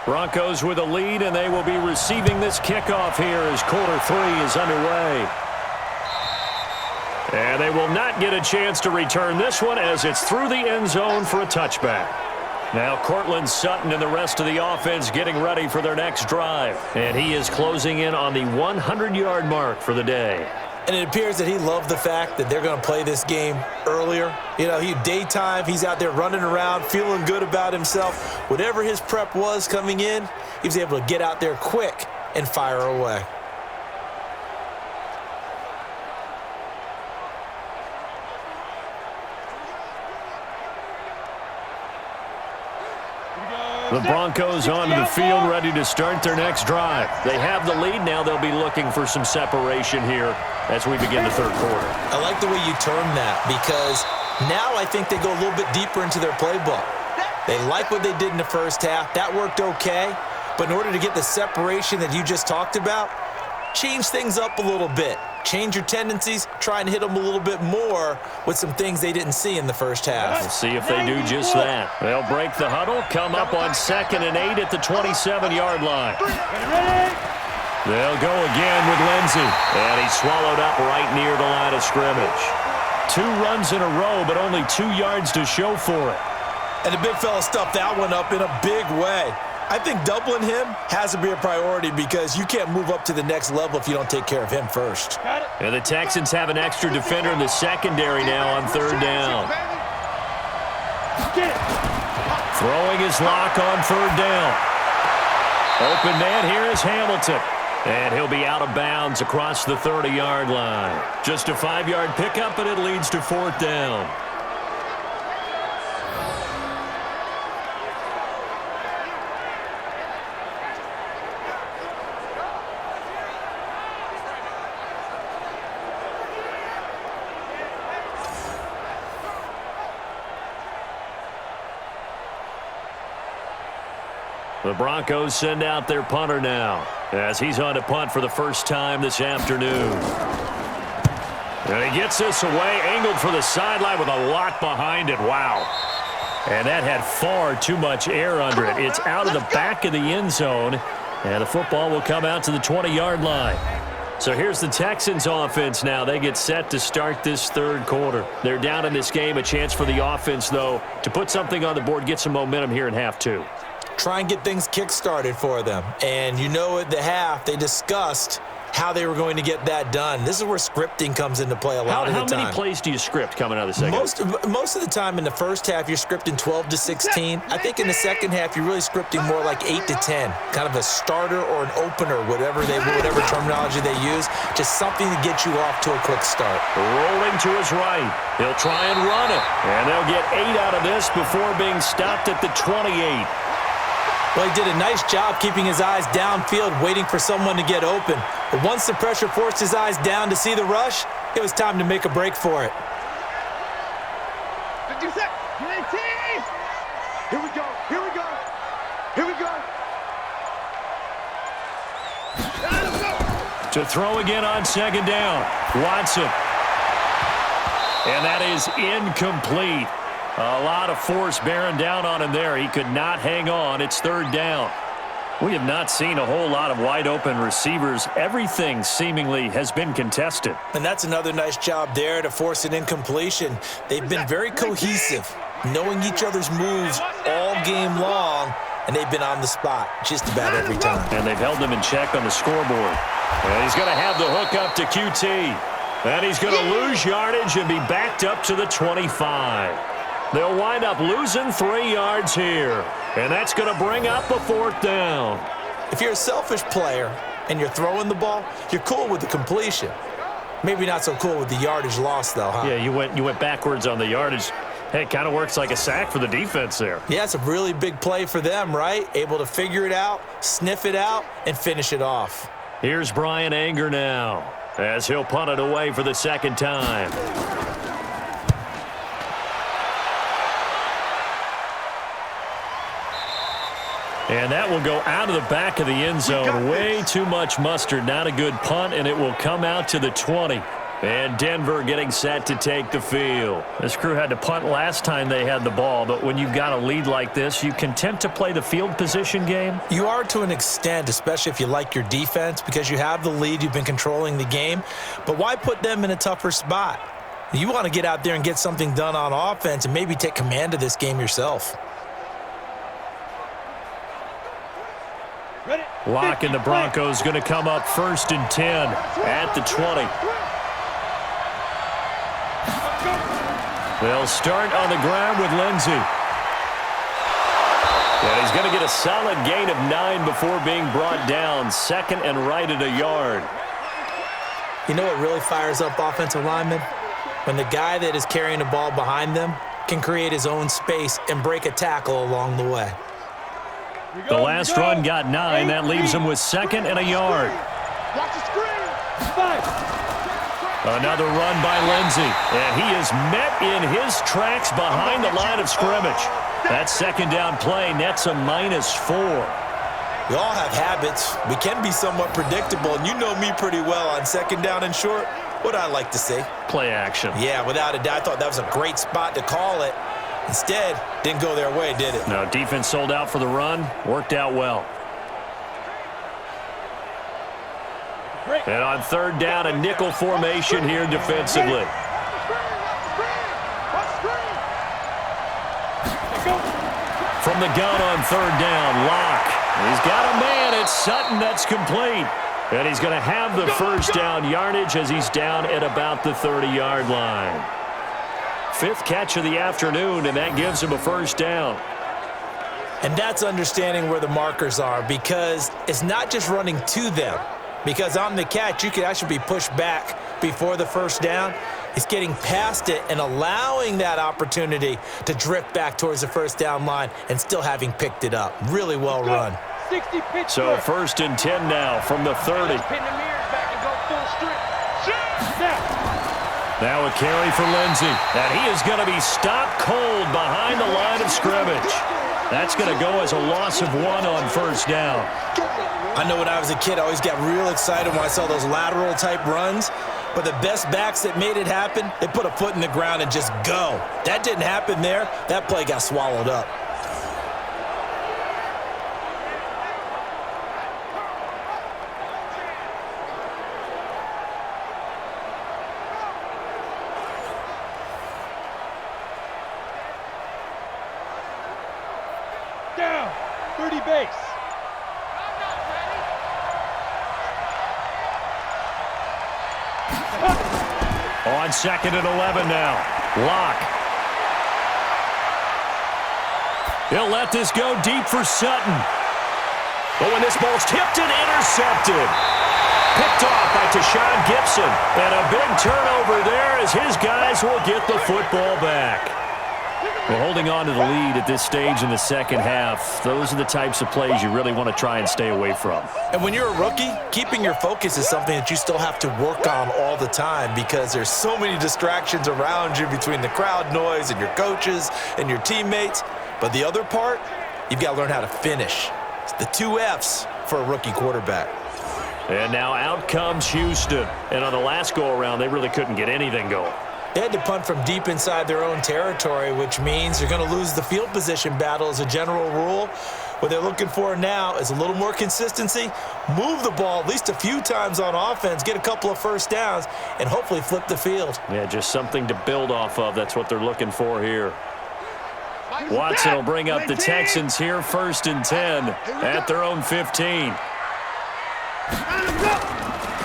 Broncos with a lead, and they will be receiving this kickoff here as quarter 3 is underway. And they will not get a chance to return this one as it's through the end zone for a touchback. Now Cortland Sutton and the rest of the offense getting ready for their next drive. And he is closing in on the 100-yard mark for the day. And it appears that he loved the fact that they're going to play this game earlier. You know, daytime, he's out there running around, feeling good about himself. Whatever his prep was coming in, he was able to get out there quick and fire away. The Broncos onto the field, ready to start their next drive. They have the lead. Now they'll be looking for some separation here as we begin the third quarter. I like the way you term that, because now I think they go a little bit deeper into their playbook. They like what they did in the first half. That worked okay. But in order to get the separation that you just talked about, change things up a little bit. Change your tendencies, try and hit them a little bit more with some things they didn't see in the first half. We'll see if they do just that. They'll break the huddle, come up on 2nd and 8 at the 27-yard line. They'll go again with Lindsey, and he's swallowed up right near the line of scrimmage. 2 runs in a row, but only 2 yards to show for it. And the big fella stuffed that one up in a big way. I think doubling him has to be a priority because you can't move up to the next level if you don't take care of him first. And the Texans have an extra defender in the secondary now on 3rd down. Throwing his lock on 3rd down. Open man here is Hamilton. And he'll be out of bounds across the 30-yard line. Just a 5-yard pickup, and it leads to 4th down. The Broncos send out their punter now as he's on to punt for the first time this afternoon. And he gets this away, angled for the sideline with a lot behind it. Wow. And that had far too much air under it. It's out of the back of the end zone, and the football will come out to the 20-yard line. So here's the Texans offense now. They get set to start this third quarter. They're down in this game. A chance for the offense, though, to put something on the board, get some momentum here in half 2. Try and get things kick-started for them. And you know at the half, they discussed how they were going to get that done. This is where scripting comes into play a lot of the time. How many plays do you script coming out of the second half? Most of the time in the first half, you're scripting 12 to 16. I think in the second half, you're really scripting more like 8 to 10. Kind of a starter or an opener, whatever terminology they use. Just something to get you off to a quick start. Rolling to his right. He'll try and run it. And they'll get 8 out of this before being stopped at the 28. Well, he did a nice job keeping his eyes downfield, waiting for someone to get open. But once the pressure forced his eyes down to see the rush, it was time to make a break for it. 50 seconds. 19. Here we go. Here we go. Here we go. To throw again on 2nd down. Watson. And that is incomplete. A lot of force bearing down on him there. He could not hang on. It's 3rd down. We have not seen a whole lot of wide-open receivers. Everything seemingly has been contested. And that's another nice job there to force an incompletion. They've been very cohesive, knowing each other's moves all game long, and they've been on the spot just about every time. And they've held them in check on the scoreboard. And he's going to have the hook up to QT. And he's going to lose yardage and be backed up to the 25. They'll wind up losing 3 yards here. And that's going to bring up a 4th down. If you're a selfish player and you're throwing the ball, you're cool with the completion. Maybe not so cool with the yardage loss, though, huh? Yeah, you went backwards on the yardage. Hey, it kind of works like a sack for the defense there. Yeah, it's a really big play for them, right? Able to figure it out, sniff it out, and finish it off. Here's Brian Anger now as he'll punt it away for the 2nd time. And that will go out of the back of the end zone. Way too much mustard. Not a good punt, and it will come out to the 20. And Denver getting set to take the field. This crew had to punt last time they had the ball, but when you've got a lead like this, you content to play the field position game? You are to an extent, especially if you like your defense, because you have the lead, you've been controlling the game. But why put them in a tougher spot? You want to get out there and get something done on offense and maybe take command of this game yourself. Locke and the Broncos going to come up 1st and 10 at the 20. They'll start on the ground with Lindsey. And he's going to get a solid gain of 9 before being brought down. 2nd and right at a yard. You know what really fires up offensive linemen? When the guy that is carrying the ball behind them can create his own space and break a tackle along the way. The last run got 9. That leaves him with 2nd and a yard. Watch the screen. 5. Another run by Lindsey, and he is met in his tracks behind the line of scrimmage. That 2nd down play nets a -4. We all have habits. We can be somewhat predictable, and you know me pretty well on 2nd down and short. What I like to see? Play action. Yeah, without a doubt. I thought that was a great spot to call it. Instead, didn't go their way, did it? No, defense sold out for the run. Worked out well. And on 3rd down, a nickel formation here defensively. From the gun on 3rd down, Locke. He's got a man. It's Sutton. That's complete. And he's going to have the 1st down yardage as he's down at about the 30-yard line. 5th catch of the afternoon, and that gives him a 1st down. And that's understanding where the markers are, because it's not just running to them. Because on the catch, you could actually be pushed back before the 1st down. It's getting past it and allowing that opportunity to drift back towards the 1st down line and still having picked it up. Really well run. So 1st and 10 now from the 30. Now a carry for Lindsey. And he is going to be stopped cold behind the line of scrimmage. That's going to go as a loss of 1 on 1st down. I know when I was a kid, I always got real excited when I saw those lateral-type runs. But the best backs that made it happen, they put a foot in the ground and just go. That didn't happen there. That play got swallowed up. Down. 30 base. On 2nd and 11 now. Locke. He'll let this go deep for Sutton. But when this ball's tipped and intercepted. Picked off by Tashawn Gibson. And a big turnover there as his guys will get the football back. We're holding on to the lead at this stage in the 2nd half. Those are the types of plays you really want to try and stay away from. And when you're a rookie, keeping your focus is something that you still have to work on all the time because there's so many distractions around you between the crowd noise and your coaches and your teammates. But the other part, you've got to learn how to finish. It's the 2 F's for a rookie quarterback. And now out comes Houston. And on the last go-around, they really couldn't get anything going. They had to punt from deep inside their own territory, which means you're going to lose the field position battle as a general rule. What they're looking for now is a little more consistency, move the ball at least a few times on offense, get a couple of 1st downs, and hopefully flip the field. Yeah, just something to build off of. That's what they're looking for here. Watson will bring up the Texans here, 1st and 10 at their own 15.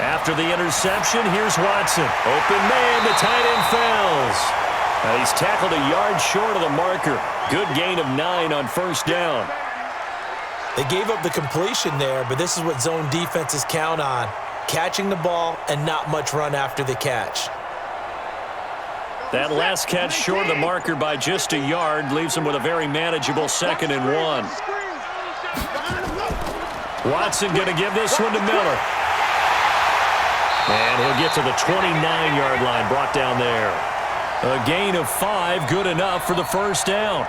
After the interception, here's Watson. Open man, the tight end fails. He's tackled a yard short of the marker. Good gain of 9 on 1st down. They gave up the completion there, but this is what zone defenses count on. Catching the ball and not much run after the catch. That last catch short of the marker by just a yard leaves him with a very manageable 2nd and 1. Watson going to give this one to Miller. And he'll get to the 29-yard line, brought down there. A gain of 5, good enough for the 1st down.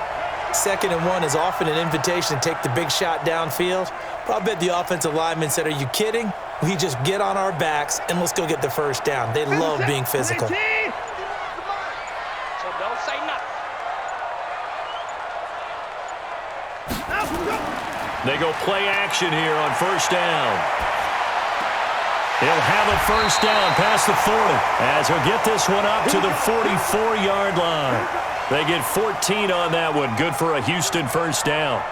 2nd and 1 is often an invitation to take the big shot downfield. But I bet the offensive lineman said, are you kidding? We just get on our backs and let's go get the first down. They love being physical. So don't say nothing. They go play action here on first down. He'll have a first down past the 40 as he'll get this one up to the 44-yard line. They get 14 on that one. Good for a Houston first down.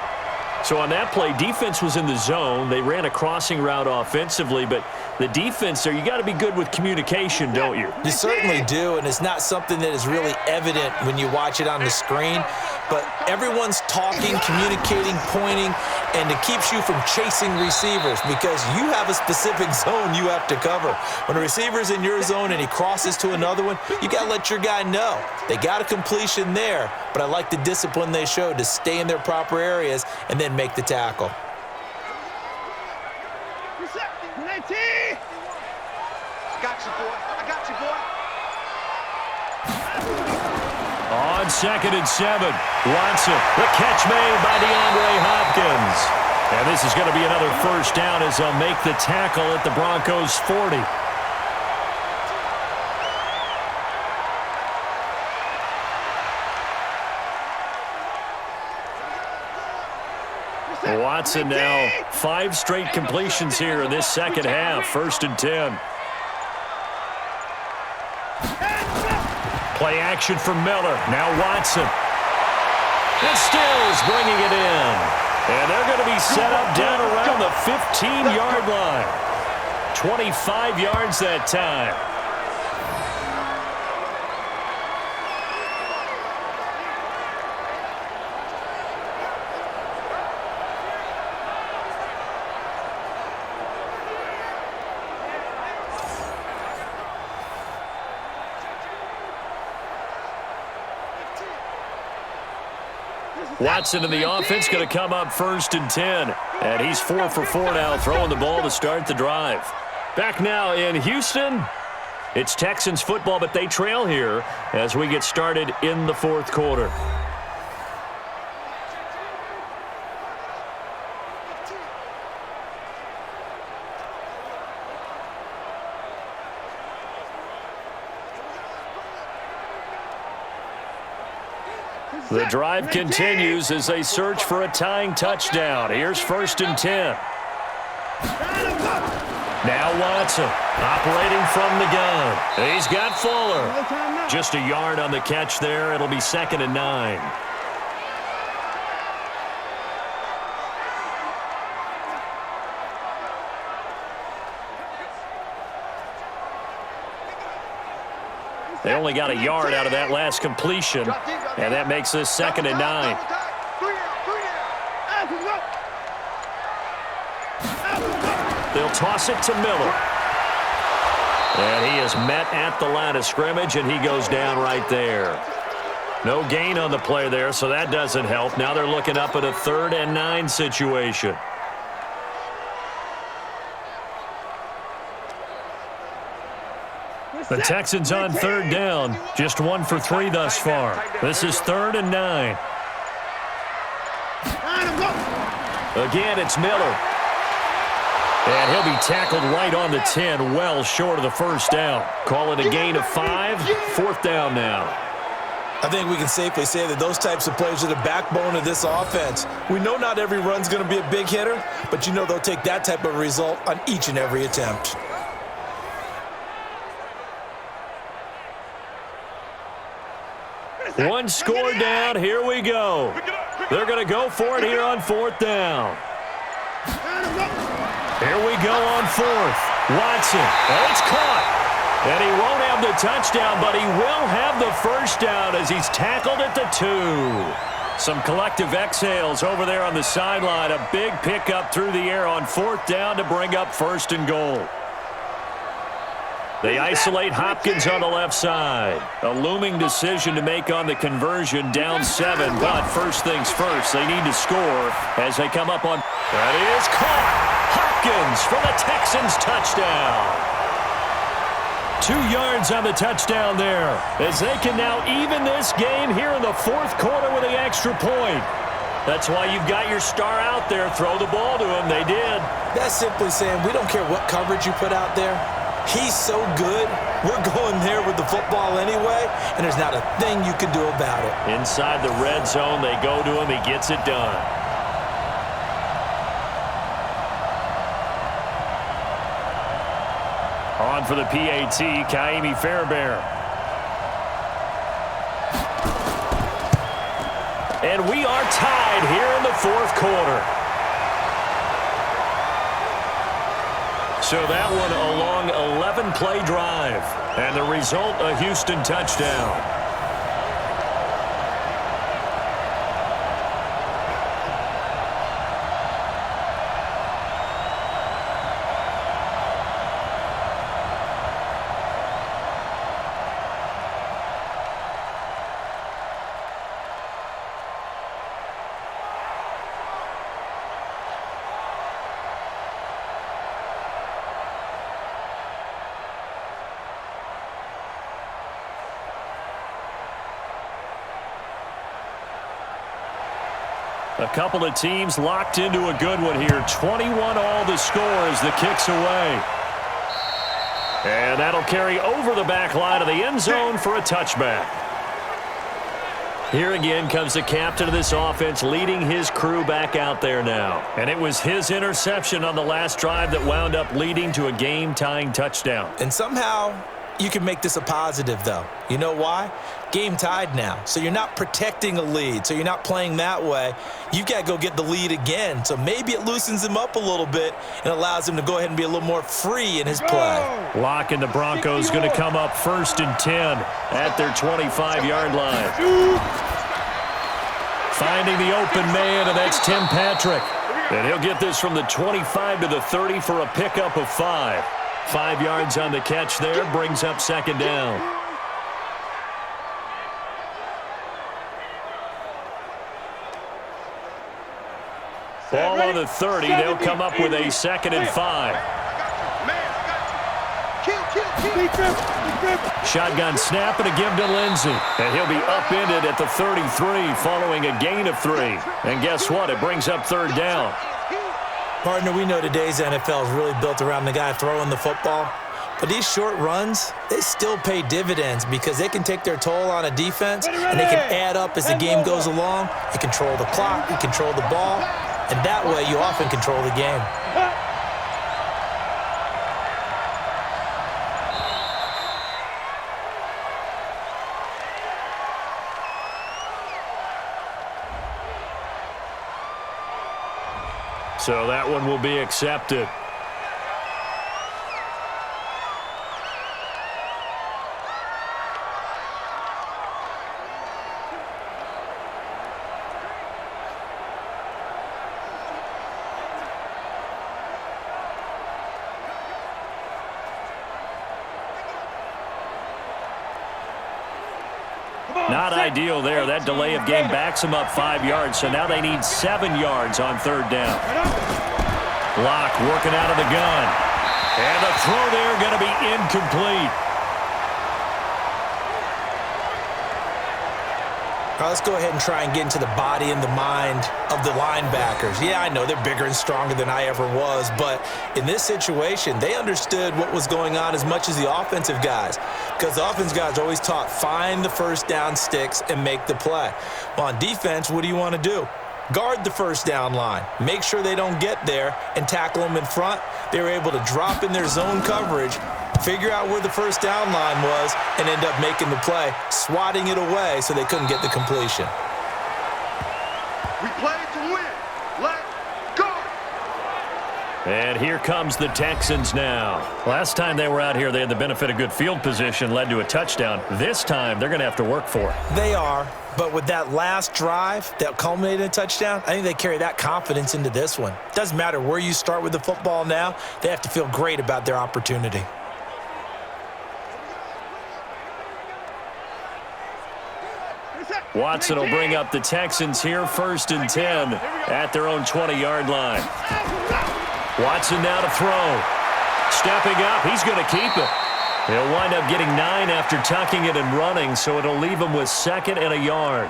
So on that play, defense was in the zone. They ran a crossing route offensively, but the defense there, you got to be good with communication, don't you? You certainly do, and it's not something that is really evident when you watch it on the screen, but everyone's talking, communicating, pointing, and it keeps you from chasing receivers because you have a specific zone you have to cover. When a receiver's in your zone and he crosses to another one, you got to let your guy know. They got a completion there, but I like the discipline they showed to stay in their proper areas and then make the tackle. On 2nd and 7, Watson, the catch made by DeAndre Hopkins. And this is going to be another first down as they'll make the tackle at the Broncos' 40. Watson now 5 straight completions here in this second half. 1st and 10. Play action from Miller. Now Watson. And Stills bringing it in. And they're going to be set up down around the 15-yard line. 25 yards that time. Watson in the offense going to come up 1st and 10. And he's 4 for 4 now, throwing the ball to start the drive. Back now in Houston. It's Texans football, but they trail here as we get started in the 4th quarter. The drive continues as they search for a tying touchdown. Here's 1st and 10. Now Watson operating from the gun. He's got Fuller. Just a yard on the catch there. It'll be 2nd and 9. They only got a yard out of that last completion, and that makes this 2nd and 9. They'll toss it to Miller. And he is met at the line of scrimmage, and he goes down right there. No gain on the play there, so that doesn't help. Now they're looking up at a 3rd and 9 situation. The Texans on 3rd down, just 1 for 3 thus far. This is 3rd and 9. Again, it's Miller. And he'll be tackled right on the 10, well short of the first down. Call it a gain of 5, 4th down now. I think we can safely say that those types of plays are the backbone of this offense. We know not every run's going to be a big hitter, but you know they'll take that type of result on each and every attempt. One score down. Here we go. They're going to go for it here on 4th down. Here we go on 4th. Watson. And it's caught. And he won't have the touchdown, but he will have the first down as he's tackled at the 2. Some collective exhales over there on the sideline. A big pickup through the air on 4th down to bring up 1st and goal. They isolate Hopkins on the left side. A looming decision to make on the conversion, down 7. But first things first, they need to score as they come up on. That is caught. Hopkins for the Texans touchdown. 2 yards on the touchdown there as they can now even this game here in the 4th quarter with the extra point. That's why you've got your star out there. Throw the ball to him. They did. That's simply saying we don't care what coverage you put out there. He's so good, we're going there with the football anyway, and there's not a thing you can do about it. Inside the red zone, they go to him. He gets it done. On for the PAT, Kaimi Fairbairn. And we are tied here in the fourth quarter. So that one a long 11-play drive. And the result, a Houston touchdown. A couple of teams locked into a good one here. 21 all the score as the kick's away. And that'll carry over the back line of the end zone for a touchback. Here again comes the captain of this offense leading his crew back out there now. And it was his interception on the last drive that wound up leading to a game-tying touchdown. And somehow you can make this a positive, though. You know why? Game tied now. So you're not protecting a lead. So you're not playing that way. You've got to go get the lead again. So maybe it loosens him up a little bit and allows him to go ahead and be a little more free in his play. Lock and the Broncos going to come up 1st and 10 at their 25-yard line. Finding the open man, and that's Tim Patrick. And he'll get this from the 25 to the 30 for a pickup of 5. 5 yards on the catch there, brings up 2nd down. Ball on the 30. They'll come up with a 2nd and 5. Shotgun snap and a give to Lindsey. And he'll be upended at the 33 following a gain of 3. And guess what? It brings up 3rd down. Partner, we know today's NFL is really built around the guy throwing the football. But these short runs, they still pay dividends because they can take their toll on a defense and they can add up as the game goes along. You control the clock, you control the ball, and that way you often control the game. So that one will be accepted. Not ideal there. That delay of game backs them up 5 yards, so now they need 7 yards on 3rd down. Locke working out of the gun. And the throw there going to be incomplete. All right, let's go ahead and try and get into the body and the mind of the linebackers. Yeah, I know they're bigger and stronger than I ever was, but in this situation, they understood what was going on as much as the offensive guys, because the offensive guys are always taught, find the 1st down sticks and make the play. Well, on defense, what do you want to do? Guard the 1st down line. Make sure they don't get there and tackle them in front. They were able to drop in their zone coverage, figure out where the 1st down line was, and end up making the play, swatting it away so they couldn't get the completion. We play to win. Let's go. And here comes the Texans now. Last time they were out here, they had the benefit of good field position, led to a touchdown. This time, they're going to have to work for it. They are, but with that last drive that culminated in a touchdown, I think they carry that confidence into this one. Doesn't matter where you start with the football now, they have to feel great about their opportunity. Watson will bring up the Texans here, 1st and 10 at their own 20-yard line. Watson now to throw. Stepping up, he's going to keep it. He'll wind up getting 9 after tucking it and running, so it'll leave him with 2nd and a yard.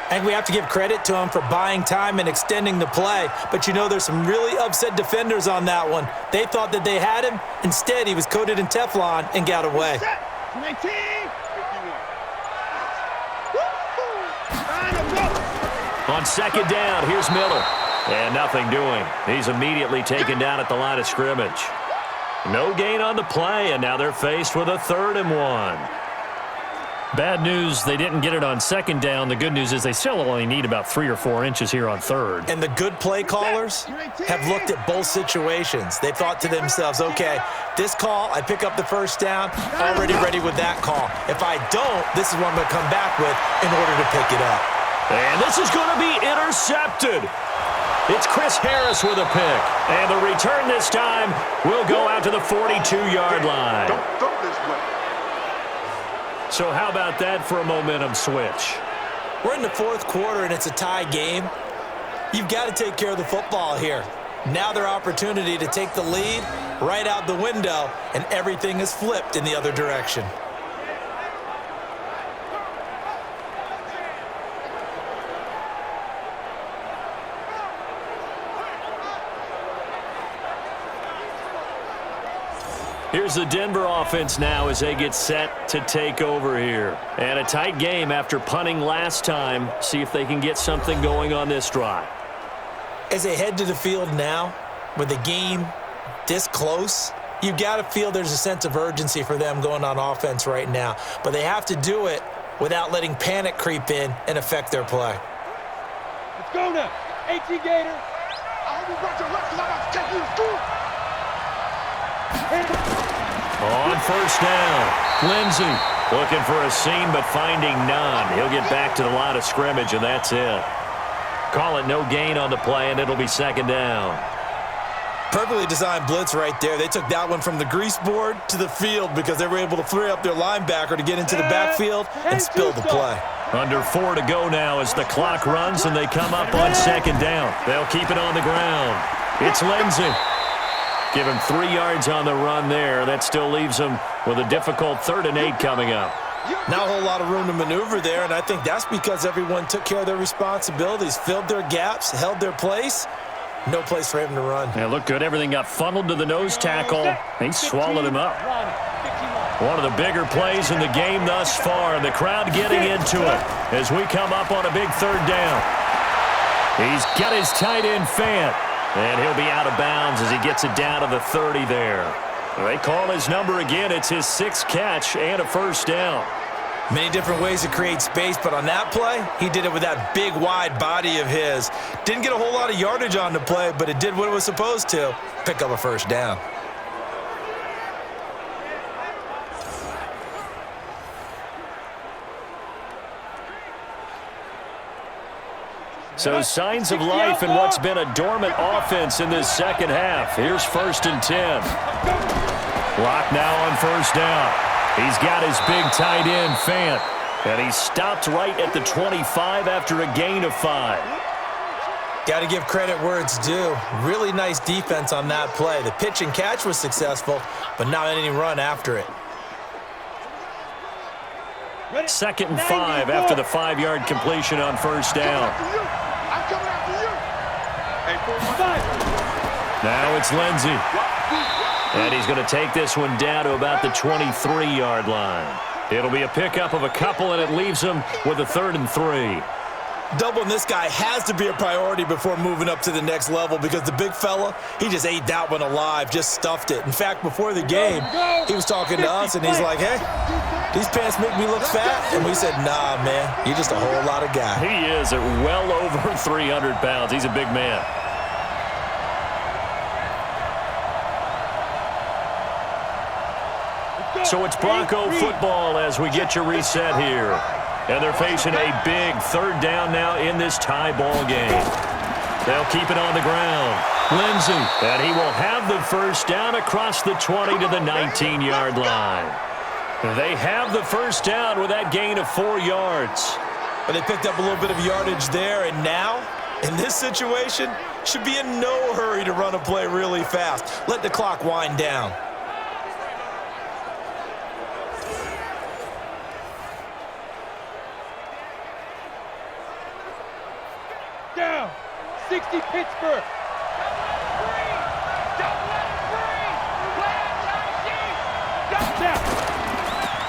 I think we have to give credit to him for buying time and extending the play. But, you know, there's some really upset defenders on that one. They thought that they had him. Instead, he was coated in Teflon and got away. On second down, here's Miller. And nothing doing. He's immediately taken down at the line of scrimmage. No gain on the play, and now they're faced with a 3rd and 1. Bad news, they didn't get it on second down. The good news is they still only need about 3 or 4 inches here on 3rd. And the good play callers have looked at both situations. They thought to themselves, okay, this call, I pick up the first down, already ready with that call. If I don't, this is what I'm going to come back with in order to pick it up. And this is going to be intercepted. It's Chris Harris with a pick. And the return this time will go out to the 42-yard line. Don't throw this way. So how about that for a momentum switch? We're in the 4th quarter, and it's a tie game. You've got to take care of the football here. Now their opportunity to take the lead right out the window, and everything is flipped in the other direction. Here's the Denver offense now as they get set to take over here. And a tight game after punting last time. See if they can get something going on this drive. As they head to the field now, with the game this close, you've got to feel there's a sense of urgency for them going on offense right now. But they have to do it without letting panic creep in and affect their play. Let's go now. 18 Gator. I hope you brought your left because I'm about to take you to school. On first down, Lindsey looking for a seam but finding none. He'll get back to the line of scrimmage, and that's it. Call it no gain on the play, and it'll be second down. Perfectly designed blitz right there. They took that one from the grease board to the field because they were able to free up their linebacker to get into the backfield and spill the play. Under 4 to go now as the clock runs and they come up on second down. They'll keep it on the ground. It's Lindsey. Give him 3 yards on the run there. That still leaves him with a difficult 3rd and 8 coming up. Not a whole lot of room to maneuver there, and I think that's because everyone took care of their responsibilities, filled their gaps, held their place. No place for him to run. Yeah, looked good. Everything got funneled to the nose tackle. He swallowed him up. One of the bigger plays in the game thus far, and the crowd getting into it as we come up on a big 3rd down. He's got his tight end Fant, and he'll be out of bounds as he gets it down to the 30 there. They call his number again. It's his 6th catch and a first down. Many different ways to create space, but on that play, he did it with that big, wide body of his. Didn't get a whole lot of yardage on the play, but it did what it was supposed to, pick up a first down. So signs of life in what's been a dormant offense in this second half. Here's 1st and 10. Lock now on first down. He's got his big tight end, Fant. And he stopped right at the 25 after a gain of 5. Got to give credit where it's due. Really nice defense on that play. The pitch and catch was successful, but not any run after it. 2nd and 5 after the 5-yard completion on first down. I'm coming after you. Hey, 4-1. Now it's Lindsey. And he's going to take this one down to about the 23-yard line. It'll be a pickup of a couple, and it leaves him with a 3rd and 3. Doubling this guy has to be a priority before moving up to the next level because the big fella, he just ate that one alive, just stuffed it. In fact, before the game, he was talking to us, and he's like, hey, these pants make me look fat. And we said, nah, man, you're just a whole lot of guy. He is at well over 300 pounds. He's a big man. So it's Bronco football as we get you reset here. And they're facing a big 3rd down now in this tie ball game. They'll keep it on the ground. Lindsey, and he will have the first down across the 20 to the 19-yard line. They have the first down with that gain of 4 yards. But they picked up a little bit of yardage there, and now, in this situation, should be in no hurry to run a play really fast. Let the clock wind down. Touchdown! 60 Pittsburgh!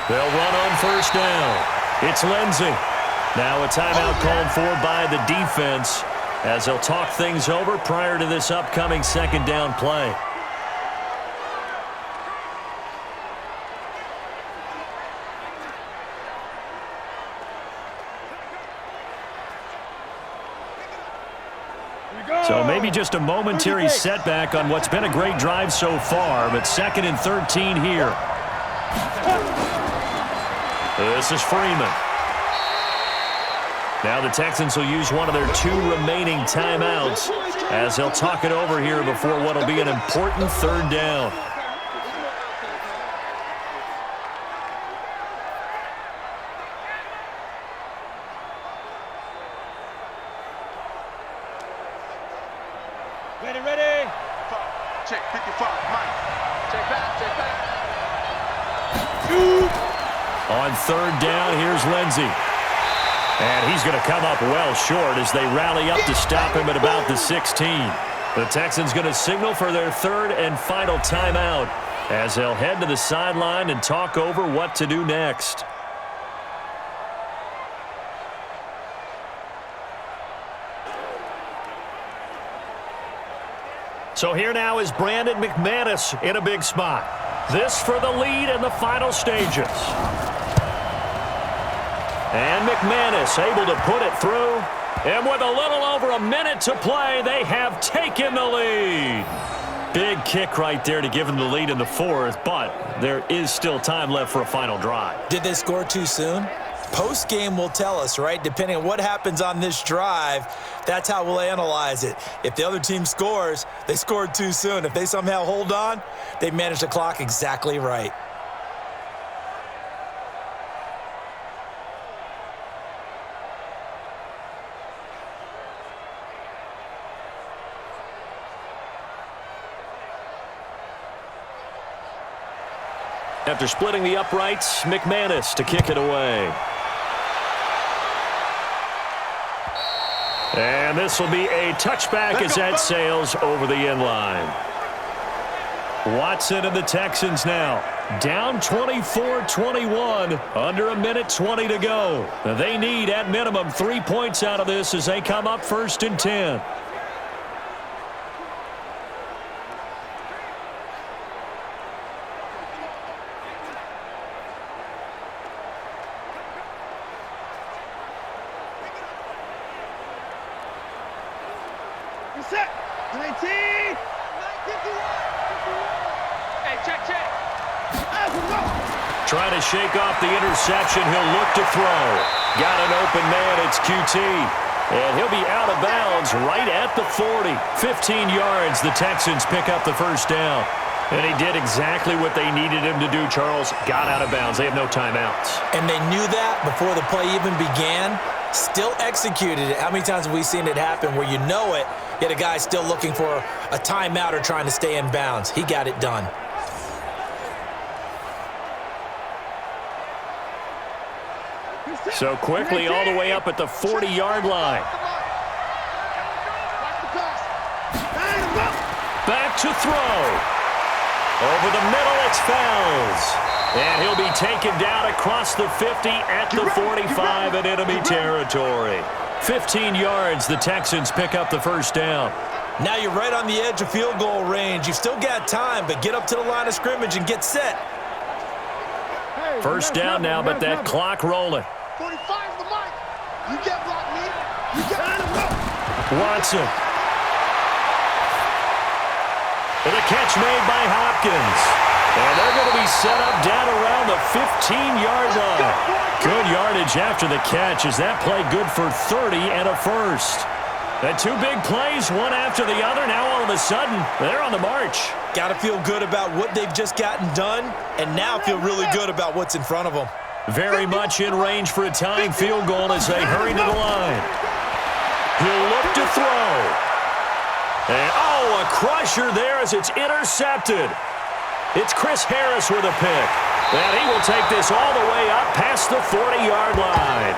They'll run on first down. It's Lindsey. Now a timeout called for by the defense as they'll talk things over prior to this upcoming second down play. So maybe just a momentary setback on what's been a great drive so far, but 2nd and 13 here. This is Freeman. Now the Texans will use one of their 2 remaining timeouts as they'll talk it over here before what will be an important 3rd down. Ready. Check 55, Mike. Check back. On 3rd down, here's Lindsey. And he's going to come up well short as they rally up to stop him at about the 16. The Texans going to signal for their 3rd and final timeout as they'll head to the sideline and talk over what to do next. So here now is Brandon McManus in a big spot. This for the lead in the final stages. And McManus able to put it through. And with a little over a minute to play, they have taken the lead. Big kick right there to give them the lead in the 4th, but there is still time left for a final drive. Did they score too soon? Post-game will tell us, right? Depending on what happens on this drive, that's how we'll analyze it. If the other team scores, they scored too soon. If they somehow hold on, they managed the clock exactly right. After splitting the uprights, McManus to kick it away. And this will be a touchback as that sails over the end line. Watson and the Texans now down 24-21, under a minute 20 to go. They need at minimum 3 points out of this as they come up 1st and 10. Set. 19. 51. Hey, check. Trying to shake off the interception. He'll look to throw. Got an open man. It's QT. And he'll be out of bounds right at the 40. 15 yards. The Texans pick up the 1st down. And he did exactly what they needed him to do, Charles. Got out of bounds. They have no timeouts. And they knew that before the play even began. Still executed it. How many times have we seen it happen where you know it, yet a guy still looking for a timeout or trying to stay in bounds? He got it done. So quickly all the way up at the 40-yard line. Back to throw. Over the middle, it's Fells. And he'll be taken down across the 50 at the 45 in enemy territory. 15 yards, the Texans pick up the 1st down. Now you're right on the edge of field goal range. You've still got time, but get up to the line of scrimmage and get set. 1st down now, but that clock rolling. 45 the mic. You get blocked, me. You get Watson. And a catch made by Hopkins. And they're going to be set up down around the 15-yard line. Good yardage after the catch as that play good for 30 and a 1st. And 2 big plays, one after the other. Now all of a sudden, they're on the march. Got to feel good about what they've just gotten done, and now feel really good about what's in front of them. Very much in range for a tying field goal as they hurry to the line. He'll look to throw. And, a crusher there as it's intercepted. It's Chris Harris with a pick. And he will take this all the way up past the 40-yard line.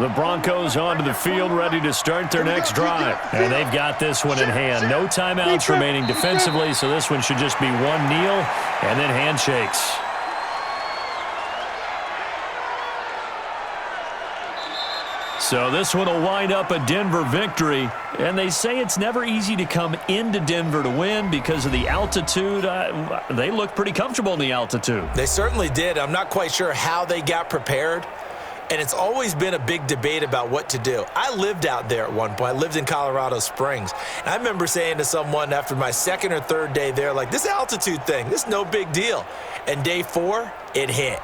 The Broncos onto the field, ready to start their next drive. And they've got this one in hand. No timeouts remaining defensively, so this one should just be one kneel and then handshakes. So this one will wind up a Denver victory. And they say it's never easy to come into Denver to win because of the altitude. They look pretty comfortable in the altitude. They certainly did. I'm not quite sure how they got prepared. And it's always been a big debate about what to do. I lived out there at one point. I lived in Colorado Springs. And I remember saying to someone after my second or third day there, like, this altitude thing, this is no big deal. And day 4, it hit.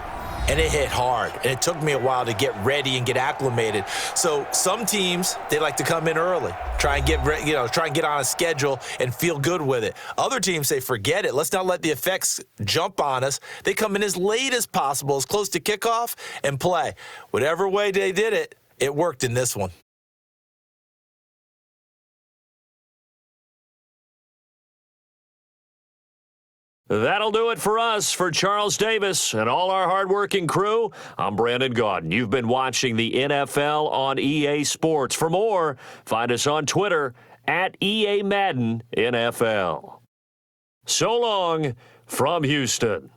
And it hit hard. And it took me a while to get ready and get acclimated. So some teams, they like to come in early, try and get on a schedule and feel good with it. Other teams say, forget it. Let's not let the effects jump on us. They come in as late as possible, as close to kickoff, and play. Whatever way they did it, it worked in this one. That'll do it for us. For Charles Davis and all our hardworking crew, I'm Brandon Gaudin. You've been watching the NFL on EA Sports. For more, find us on Twitter at EA Madden NFL. So long from Houston.